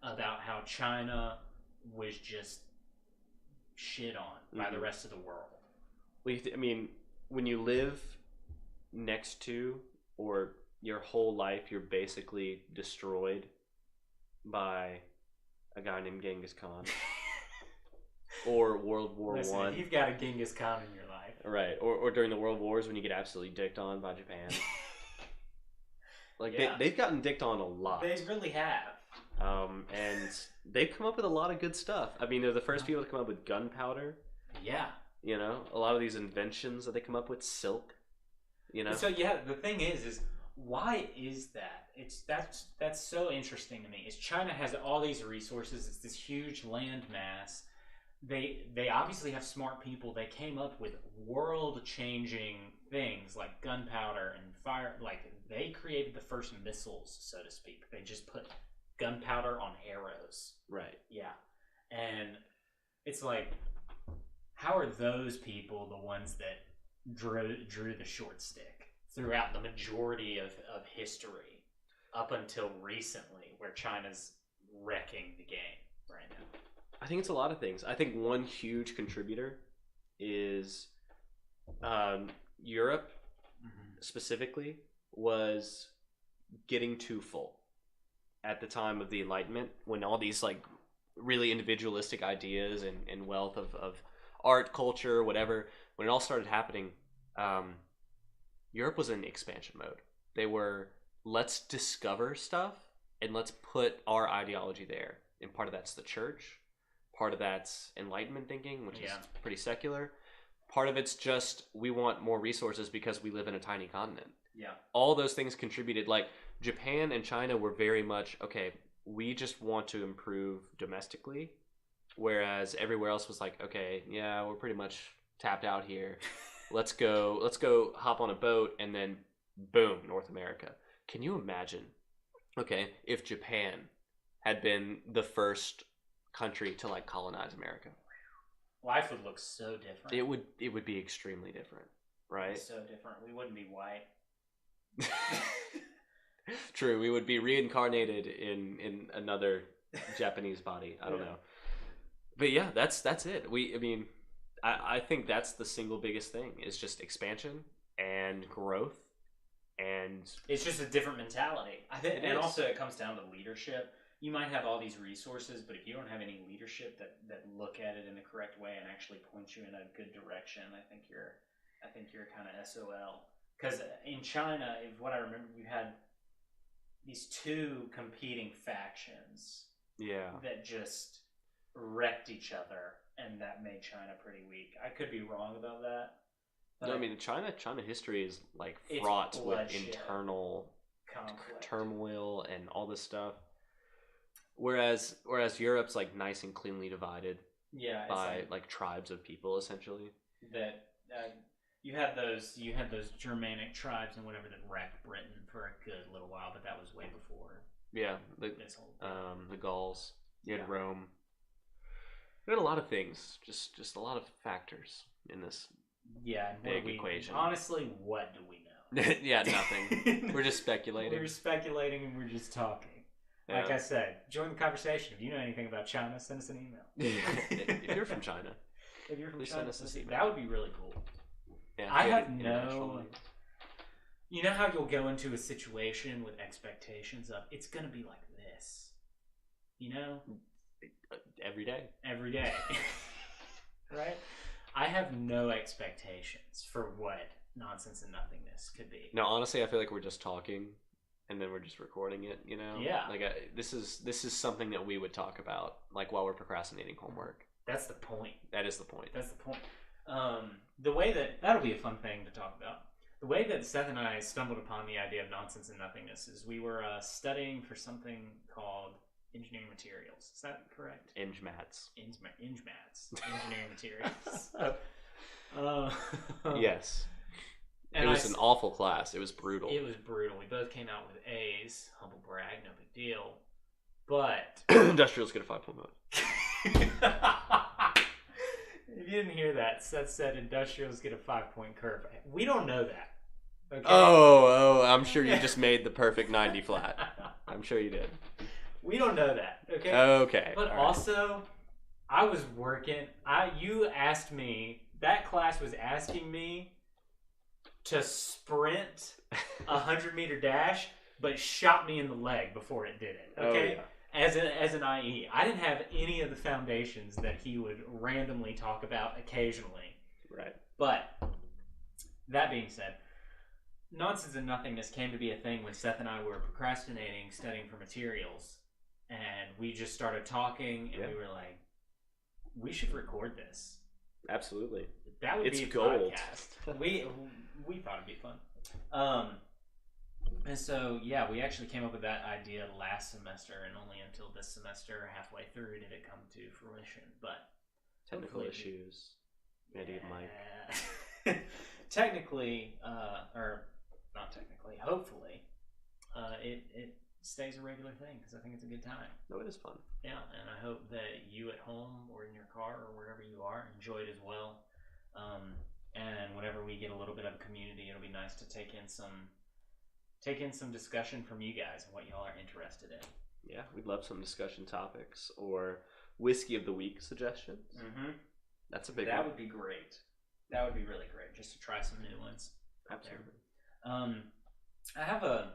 about how China was just shit on by the rest of the world. Well, I mean, when you live next to, or your whole life, you're basically destroyed by a guy named Genghis Khan. Or World War I. You've got a Genghis Khan in your life. Right. Or during the World Wars when you get absolutely dicked on by Japan. Like, they've gotten dicked on a lot. They really have. And they've come up with a lot of good stuff. I mean, they're the first people to come up with gunpowder. Yeah. You know, a lot of these inventions that they come up with, silk. You know? So, yeah, the thing is why is that? That's so interesting to me. Is China has all these resources. It's this huge land mass. They obviously have smart people. They came up with world-changing things like gunpowder and fire. Like, they created the first missiles, so to speak. They just put gunpowder on arrows. Right. Yeah. And it's like, how are those people the ones that drew the short stick throughout the majority of history up until recently, where China's wrecking the game right now? I think it's a lot of things. I think one huge contributor is Europe specifically was getting too full at the time of the Enlightenment, when all these like really individualistic ideas and wealth of art, culture, whatever, when it all started happening, Europe was in expansion mode. They were, let's discover stuff and let's put our ideology there. And part of that's the church. Part of that's Enlightenment thinking, which is pretty secular. Part of it's just we want more resources because we live in a tiny continent. Yeah. All those things contributed. Like Japan and China were very much, okay, we just want to improve domestically. Whereas everywhere else was like, okay, yeah, we're pretty much tapped out here. Let's go hop on a boat and then boom, North America. Can you imagine, okay, if Japan had been the first country to like colonize America? Life would look so different. It would be extremely different, right? So different. We wouldn't be white. True, we would be reincarnated in another Japanese body. I don't know. But yeah, that's it. I think that's the single biggest thing is just expansion and growth, and it's just a different mentality. I think, and also it comes down to leadership. You might have all these resources, but if you don't have any leadership that look at it in the correct way and actually point you in a good direction, I think you're kind of SOL. Because in China, if what I remember, you had these two competing factions. Yeah. That just wrecked each other, and that made China pretty weak. I could be wrong about that. No, I mean China history is like fraught with internal conflict, turmoil, and all this stuff. Whereas Europe's like nice and cleanly divided. Yeah, by like tribes of people essentially. That you had those Germanic tribes and whatever that wrecked Britain for a good little while, but that was way before. Yeah, the Gauls. You had Rome. We had a lot of things, just a lot of factors in this big equation. Honestly, what do we know? Yeah, nothing. We're just speculating. We're speculating and we're just talking. Yeah. Like I said, join the conversation. If you know anything about China, send us an email. If you're from China, please send us an email. That would be really cool. Yeah, I have no... You know how you'll go into a situation with expectations of, it's going to be like this. You know? Every day. Every day. Right? I have no expectations for what Nonsense and Nothingness could be. No, honestly, I feel like we're just talking, and then we're just recording it, you know? Yeah. Like, this is something that we would talk about, like, while we're procrastinating homework. That's the point. That is the point. That's the point. The way that'll be a fun thing to talk about. The way that Seth and I stumbled upon the idea of Nonsense and Nothingness is we were studying for something called engineering materials. Is that correct? Eng-mats. Engineering materials. Yes. And it was an awful class. It was brutal. It was brutal. We both came out with A's. Humble brag, no big deal. But industrials get a 5.0. If you didn't hear that, Seth said industrials get a 5-point curve. We don't know that. Okay? Oh, I'm sure you just made the perfect 90 flat. I'm sure you did. We don't know that. Okay. Okay. But also, I was working. You asked me. That class was asking me to sprint a 100-meter dash, but shot me in the leg before it did it. Okay. Oh, yeah. As an IE, I didn't have any of the foundations that he would randomly talk about occasionally. Right. But that being said, Nonsense and Nothingness came to be a thing when Seth and I were procrastinating, studying for materials, and we just started talking, and we were like, we should record this. Absolutely. That would be a gold. Podcast. we thought it'd be fun. And so, we actually came up with that idea last semester, and only until this semester, halfway through, did it come to fruition. But technical issues. Maybe Mike. Technically, or not technically, hopefully, it stays a regular thing because I think it's a good time. No, it is fun. Yeah, and I hope that you at home or in your car or wherever you are enjoy it as well. And whenever we get a little bit of a community, it'll be nice to take in some discussion from you guys and what y'all are interested in. Yeah, we'd love some discussion topics or whiskey of the week suggestions. Mm-hmm. That's a big one. That would be great. That would be really great, just to try some new ones. Absolutely. I have a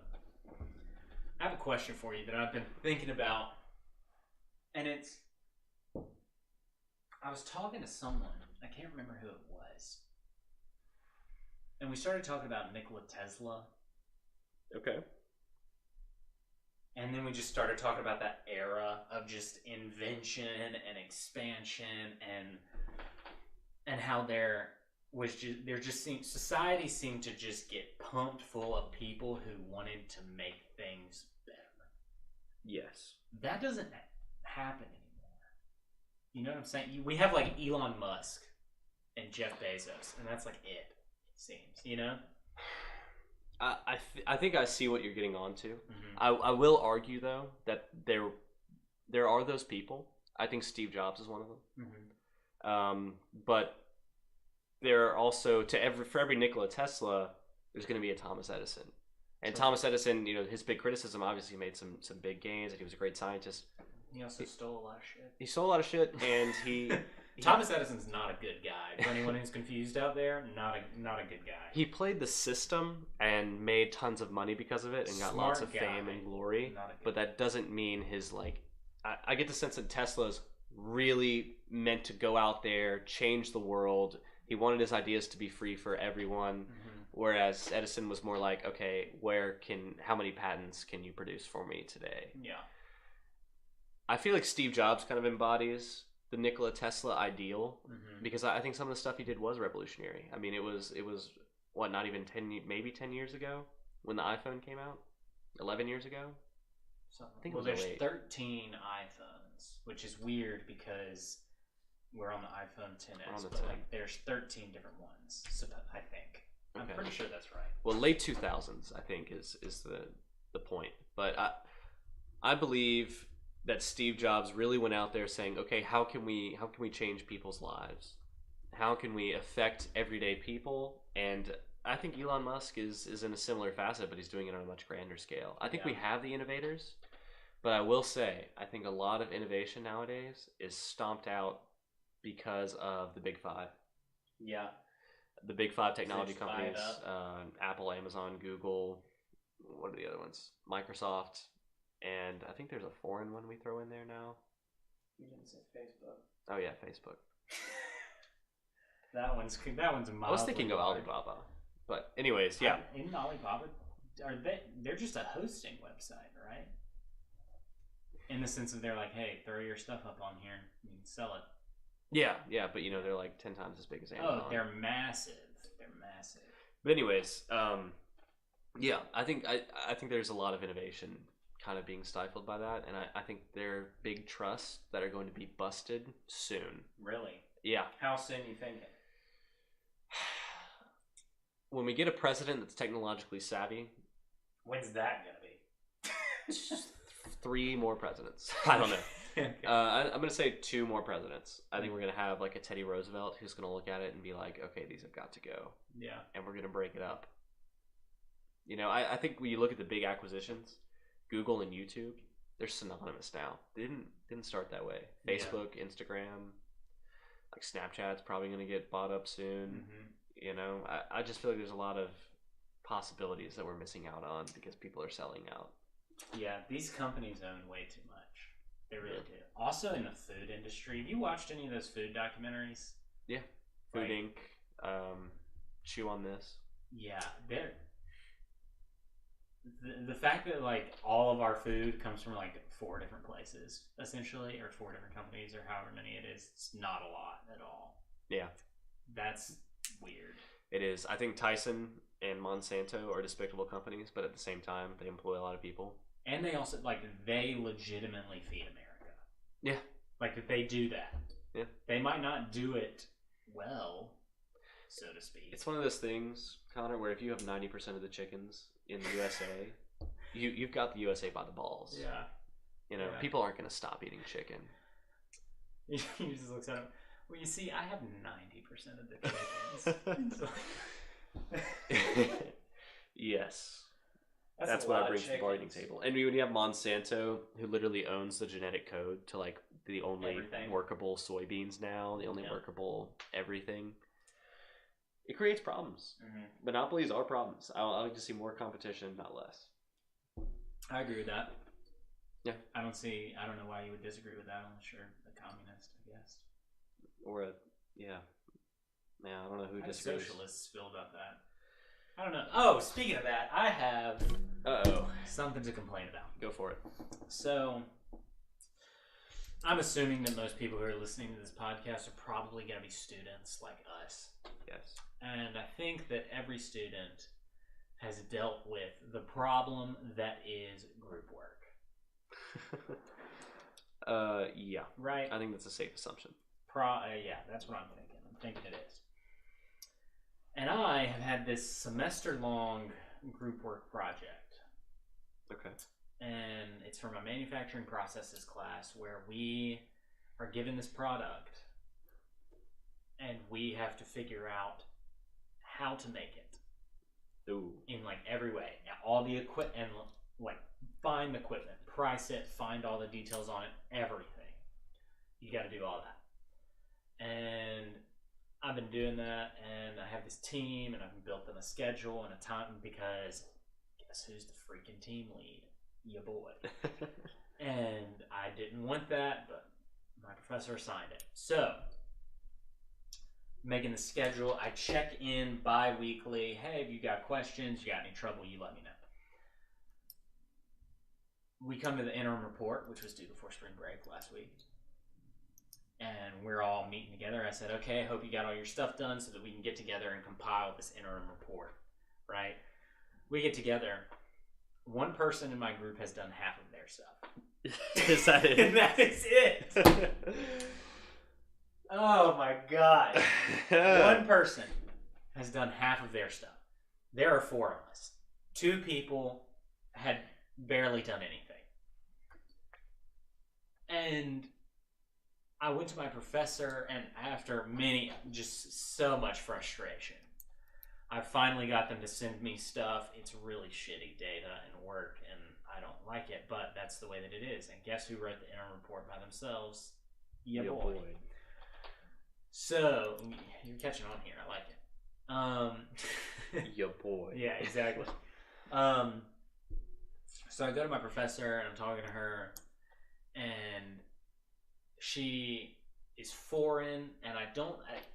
question for you that I've been thinking about, and I was talking to someone, I can't remember who it was, and we started talking about Nikola Tesla. Okay. And then we just started talking about that era of just invention and expansion and how society seemed to just get pumped full of people who wanted to make things better. Yes. That doesn't happen anymore. You know what I'm saying? We have like Elon Musk and Jeff Bezos, and that's like it seems, you know? I think I see what you're getting onto. Mm-hmm. I will argue though that there are those people. I think Steve Jobs is one of them. Mm-hmm. But there are also for every Nikola Tesla, there's going to be a Thomas Edison. And sure. Thomas Edison, you know, his big criticism, obviously made some big gains, and he was a great scientist. He also stole a lot of shit. He stole a lot of shit, and he... Thomas Edison's not a good guy. For anyone who's confused out there, not a good guy. He played the system and made tons of money because of it, and got lots of fame and glory. But that doesn't mean his, like... I get the sense that Tesla's really meant to go out there, change the world. He wanted his ideas to be free for everyone. Mm-hmm. Whereas Edison was more like, okay, how many patents can you produce for me today? Yeah. I feel like Steve Jobs kind of embodies the Nikola Tesla ideal, because I think some of the stuff he did was revolutionary. I mean, it was what, not even 10 years ago when the iPhone came out? 11 years ago? I think there's 13 iPhones, which is weird because we're on the iPhone XS, but like there's 13 different ones, I think. I'm pretty sure that's right. Well, late 2000s, I think, is the point. But I believe that Steve Jobs really went out there saying, okay, how can we change people's lives? How can we affect everyday people? And I think Elon Musk is in a similar facet, but he's doing it on a much grander scale. I think we have the innovators, but I will say, I think a lot of innovation nowadays is stomped out because of the Big Five. Yeah. The Big Five technology companies, Apple, Amazon, Google, what are the other ones? Microsoft, and I think there's a foreign one we throw in there now. You didn't say Facebook. Oh yeah, Facebook. that one's I was thinking of Alibaba, but anyways, yeah. In Alibaba, they're just a hosting website, right? In the sense that they're like, hey, throw your stuff up on here and you can sell it. Yeah, but you know, they're like 10 times as big as Amazon. Oh, they're massive. But anyways, yeah, I think there's a lot of innovation kind of being stifled by that, and I think there are big trusts that are going to be busted soon. Really? Yeah. How soon you thinking? When we get a president that's technologically savvy. When's that gonna be? 3 more presidents. I don't know. I'm going to say 2 more presidents. I think we're going to have like a Teddy Roosevelt who's going to look at it and be like, okay, these have got to go. Yeah. And we're going to break it up. You know, I think when you look at the big acquisitions, Google and YouTube, they're synonymous now. They didn't start that way. Facebook, Instagram, like Snapchat's probably going to get bought up soon. You know, I just feel like there's a lot of possibilities that we're missing out on because people are selling out. Yeah, these companies own way too much. They really do. Also in the food industry, have you watched any of those food documentaries? Yeah. Food Inc. Chew on This. Yeah, they're... The fact that like all of our food comes from like 4 different places, essentially, or 4 different companies, or however many it is, it's not a lot at all. Yeah. That's weird. It is. I think Tyson and Monsanto are despicable companies, but at the same time, they employ a lot of people. And they also, like, they legitimately feed America. Yeah. Like, they do that. Yeah. They might not do it well, so to speak. It's one of those things, Connor, where if you have 90% of the chickens in the USA, you've got the USA by the balls. Yeah. You know, people aren't going to stop eating chicken. He just looks at him. Well, you see, I have 90% of the chickens. Yes. That's what brings to the bargaining table. And when you have Monsanto, who literally owns the genetic code to like the only workable soybeans now, the only workable everything, it creates problems. Monopolies are problems. I like to see more competition, not less. I agree with that. Yeah. I don't know why you would disagree with that unless you're a communist, I guess. Or I don't know who disagrees. Socialists feel about that. I don't know. Oh, speaking of that, I have Uh-oh. Something to complain about. Go for it. So, I'm assuming that most people who are listening to this podcast are probably going to be students like us. Yes. And I think that every student has dealt with the problem that is group work. Yeah. Right? I think that's a safe assumption. Yeah, that's what I'm thinking. I'm thinking it is. And I have had this semester-long group work project. Okay. And it's from a manufacturing processes class where we are given this product and we have to figure out how to make it. Ooh. In like every way. All the equipment, and like find the equipment, price it, find all the details on it, everything. You got to do all that. And I've been doing that, and I have this team, and I've built them a schedule and a time, because guess who's the freaking team lead? Your boy. And I didn't want that, but my professor assigned it. So, making the schedule, I check in bi-weekly. Hey, if you got questions, you got any trouble, you let me know. We come to the interim report, which was due before spring break last week. And we're all meeting together. I said, okay, I hope you got all your stuff done so that we can get together and compile this interim report, right? We get together. One person in my group has done half of their stuff. Is that it? And that is it. Oh my God. One person has done half of their stuff. There are 4 of us. 2 people had barely done anything. And I went to my professor, and after just so much frustration, I finally got them to send me stuff. It's really shitty data and work, and I don't like it, but that's the way that it is. And guess who wrote the interim report by themselves? Your boy. So, you're catching on here. I like it. Your boy. Yeah, exactly. So I go to my professor, and I'm talking to her, and she is foreign, and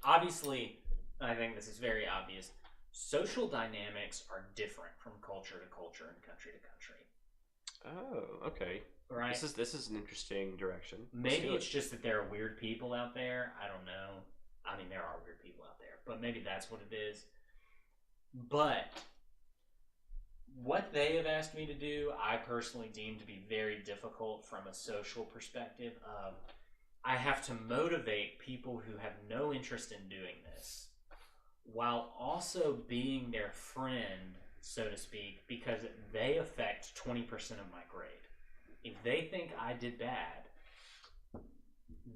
obviously, I think this is very obvious, social dynamics are different from culture to culture and country to country. Oh, okay. Right? This is an interesting direction. Maybe it's just that there are weird people out there. I don't know. I mean, there are weird people out there, but maybe that's what it is. But what they have asked me to do, I personally deem to be very difficult from a social perspective of I have to motivate people who have no interest in doing this while also being their friend, so to speak, because they affect 20% of my grade. If they think I did bad,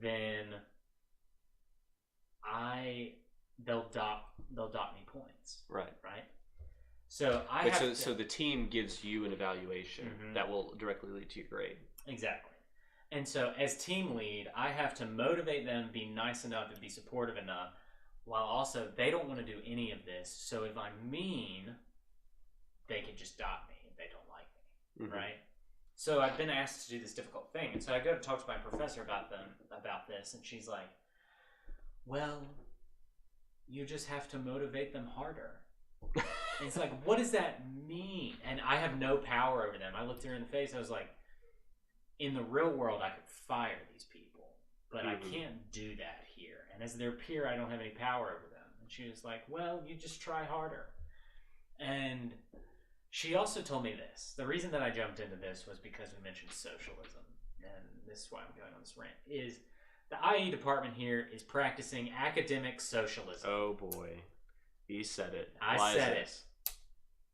then they'll dock me points. Right. So so the team gives you an evaluation that will directly lead to your grade. Exactly. And so as team lead, I have to motivate them, be nice enough, and be supportive enough, while also they don't want to do any of this. So if I'm mean, they can just dock me if they don't like me, right? So I've been asked to do this difficult thing. And so I go to talk to my professor about this, and she's like, well, you just have to motivate them harder. And it's like, what does that mean? And I have no power over them. I looked her in the face. I was like, in the real world, I could fire these people, but I can't do that here. And as their peer, I don't have any power over them. And she was like, well, you just try harder. And she also told me this. The reason that I jumped into this was because we mentioned socialism. And this is why I'm going on this rant, is the IE department here is practicing academic socialism. Oh boy. He said it. I said it.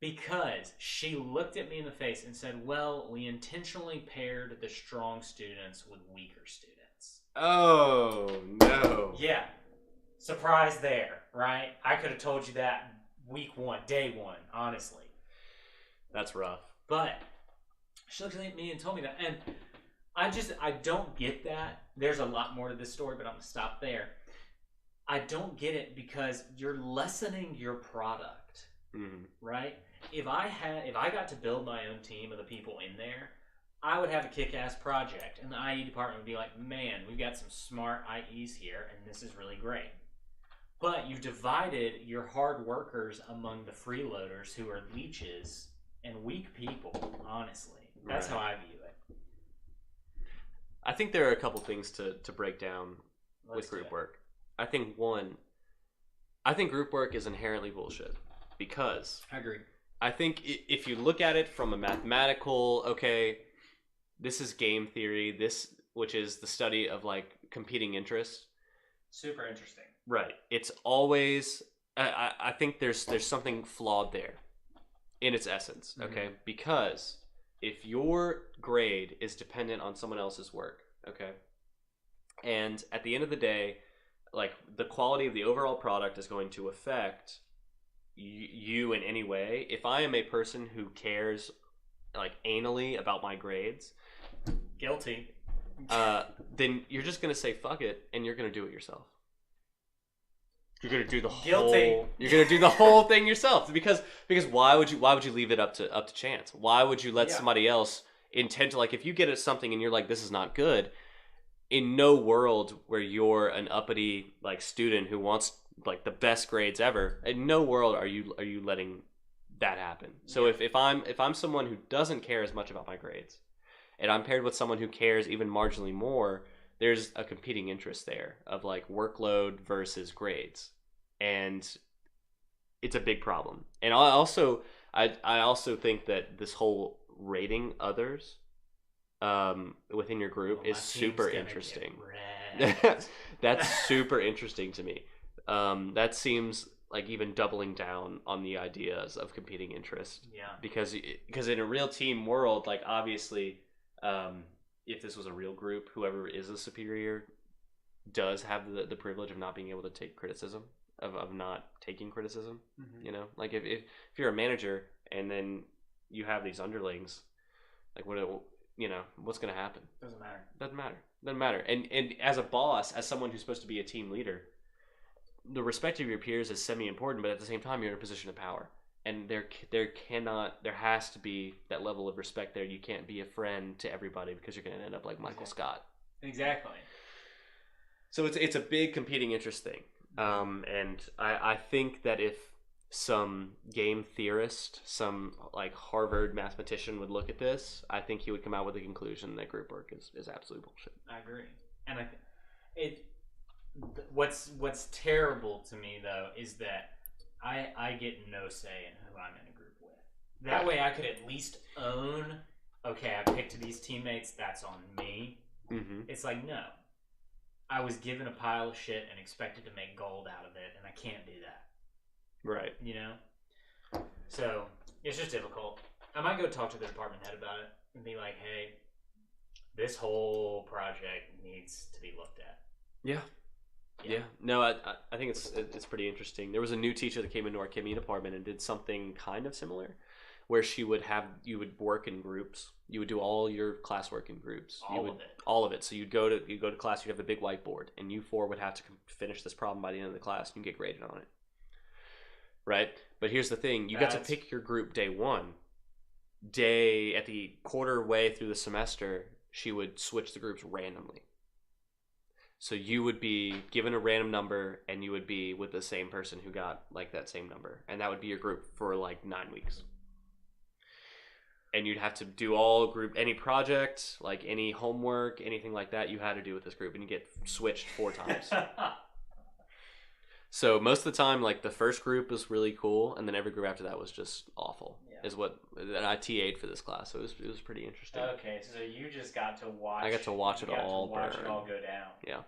Because she looked at me in the face and said, well, we intentionally paired the strong students with weaker students. Oh, no. Yeah. Surprise there, right? I could have told you that week 1, day 1, honestly. That's rough. But she looked at me and told me that. And I don't get that. There's a lot more to this story, but I'm going to stop there. I don't get it because you're lessening your product, right? If I got to build my own team of the people in there, I would have a kick-ass project, and the IE department would be like, man, we've got some smart IEs here, and this is really great. But you divided your hard workers among the freeloaders who are leeches and weak people, honestly. That's how I view it. I think there are a couple things to break down with group work. I think group work is inherently bullshit because I agree. I think if you look at it from a mathematical, okay, this is game theory, which is the study of like competing interests. Super interesting. Right. It's always, I think there's something flawed there in its essence, okay? Mm-hmm. Because if your grade is dependent on someone else's work, okay, and at the end of the day, like the quality of the overall product is going to affect you in any way. If I am a person who cares like anally about my grades, guilty, then you're just gonna say fuck it and you're gonna do it yourself. You're gonna do the whole thing yourself because why would you leave it up to chance? Why would you let somebody else intend to, like, if you get at something and you're like, this is not good, in no world where you're an uppity like student who wants like the best grades ever, in no world are you letting that happen. So if I'm someone who doesn't care as much about my grades and I'm paired with someone who cares even marginally more, there's a competing interest there of like workload versus grades, and it's a big problem. And I also think that this whole rating others within your group is super interesting. That's super interesting to me. That seems like even doubling down on the ideas of competing interest. Yeah. Because in a real team world, like obviously, if this was a real group, whoever is a superior does have the privilege of not being able to take criticism, of not taking criticism. Mm-hmm. You know, like if you're a manager and then you have these underlings, like what's going to happen? Doesn't matter. And as a boss, as someone who's supposed to be a team leader, the respect of your peers is semi-important, but at the same time, you're in a position of power. And there has to be that level of respect there. You can't be a friend to everybody because you're going to end up like Michael Scott. Exactly. So it's a big competing interest thing. And I think that if some game theorist, some like Harvard mathematician would look at this, I think he would come out with the conclusion that group work is absolute bullshit. I agree. And I think what's terrible to me though is that I get no say in who I'm in a group with. That way I could at least own, okay, I picked these teammates, that's on me. Mm-hmm. It's like, no. I was given a pile of shit and expected to make gold out of it, and I can't do that. Right. You know? So, it's just difficult. I might go talk to the department head about it and be like, hey, this whole project needs to be looked at. Yeah. No, I think it's pretty interesting. There was a new teacher that came into our chemistry department and did something kind of similar, where you would work in groups. You would do all your classwork in groups. All of it. So you'd go to class. You'd have a big whiteboard, and you four would have to finish this problem by the end of the class, and you get graded on it. Right? But here's the thing: you got to pick your group day one. At the quarter way through the semester, she would switch the groups randomly. So you would be given a random number, and you would be with the same person who got like that same number, and that would be your group for like 9 weeks. And you'd have to do any project, like any homework, anything like that, you had to do with this group, and you get switched 4 times. So most of the time, like the first group was really cool, and then every group after that was just awful. Yeah. And I TA'd for this class, so it was pretty interesting. Okay, so you just got to watch. I got to watch it all burn. Watch it all go down. Yeah.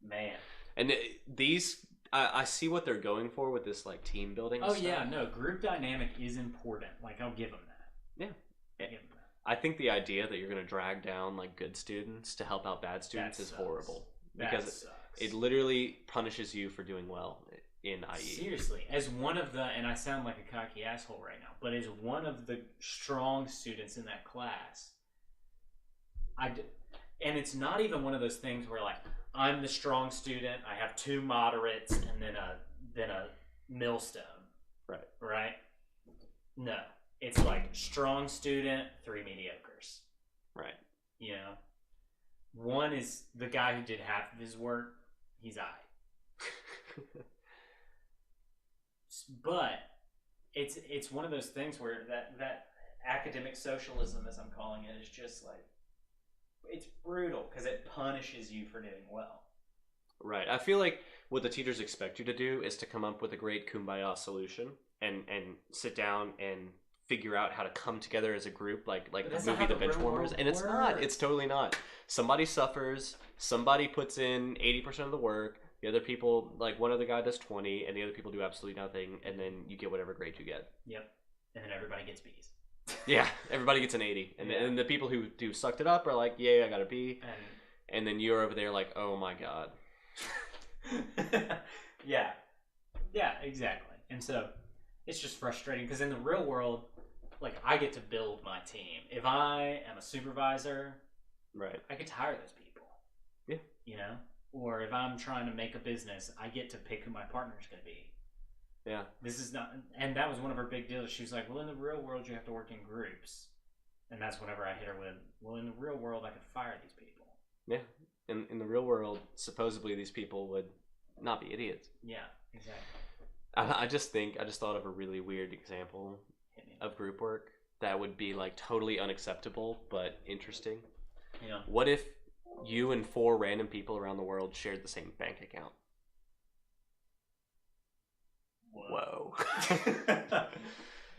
Man. And I see what they're going for with this like team building. Oh stuff. Yeah, no, group dynamic is important. Like I'll give them that. Yeah. I think the idea that you're going to drag down like good students to help out bad students is horrible, because it literally punishes you for doing well in IE. Seriously, as one of and I sound like a cocky asshole right now, but as one of the strong students in that class, and it's not even one of those things where like I'm the strong student, I have 2 moderates and then a millstone. Right? No. It's like strong student, 3 mediocres. Right. You know? One is the guy who did half of his work, he's I. But it's one of those things where that academic socialism, as I'm calling it, is just like, it's brutal because it punishes you for doing well. Right. I feel like what the teachers expect you to do is to come up with a great kumbaya solution and sit down and figure out how to come together as a group, like the movie The Benchwarmers. And it's not. It's totally not. Somebody suffers. Somebody puts in 80% of the work. The other people, like one other guy does 20, and the other people do absolutely nothing, and then you get whatever grade you get. Yep. And then everybody gets B's. Yeah, everybody gets an 80. And then the people who sucked it up are like, yeah, I got a B. And then you're over there like, oh my God. Yeah, exactly. And so it's just frustrating because in the real world, like, I get to build my team. If I am a supervisor, right, I get to hire those people. Yeah. You know? Or if I'm trying to make a business, I get to pick who my partner is going to be. Yeah. This is not, and that was one of her big deals. She was like, well, in the real world, you have to work in groups. And that's whenever I hit her with, well, in the real world, I could fire these people. Yeah. In the real world, supposedly these people would not be idiots. Yeah, exactly. I just thought of a really weird example of group work that would be like totally unacceptable but interesting. Yeah. What if you and 4 random people around the world shared the same bank account? Whoa.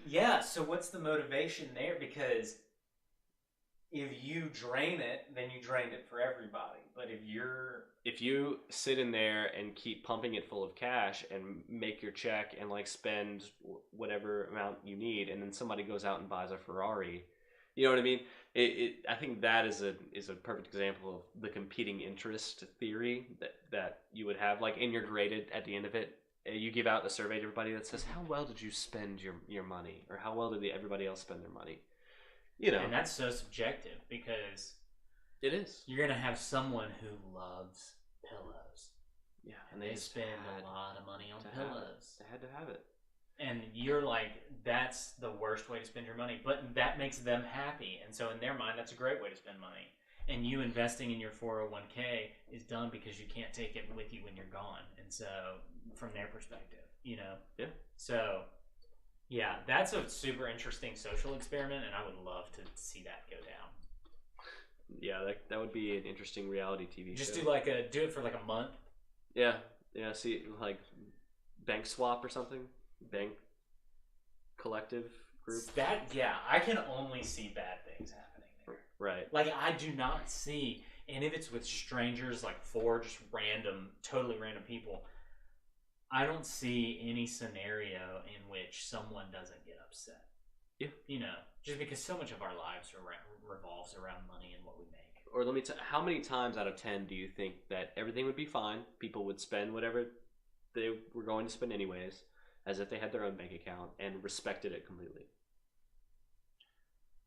Yeah, so what's the motivation there? Because if you drain it, then you drained it for everybody. But if you sit in there and keep pumping it full of cash and make your check and like spend whatever amount you need, and then somebody goes out and buys a Ferrari, you know what I mean? I think that is a perfect example of the competing interest theory that you would have. Like, and you're graded at the end of it. You give out a survey to everybody that says, how well did you spend your money? Or how well did everybody else spend their money? You know. And that's so subjective because it is. You're going to have someone who loves pillows. Yeah. And they spend a lot of money on pillows. They had to have it. And you're like, that's the worst way to spend your money. But that makes them happy. And so in their mind, that's a great way to spend money. And you investing in your 401k is done because you can't take it with you when you're gone. And so from their perspective, you know? Yeah. So, yeah, that's a super interesting social experiment, and I would love to see that go down. Yeah, that would be an interesting reality TV show. Just do it for like a month. Yeah. See, like bank swap or something. Bank collective group. I can only see bad things happening there. Right. Like, I do not see, and if it's with strangers, like 4 just totally random people, I don't see any scenario in which someone doesn't get upset. Yeah. You know, just because so much of our lives revolves around money and what we make. Or let me how many times out of 10 do you think that everything would be fine? People would spend whatever they were going to spend anyways, as if they had their own bank account, and respected it completely.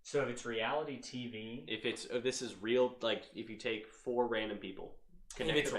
So if it's reality TV, if this is real, like if you take 4 random people, if it's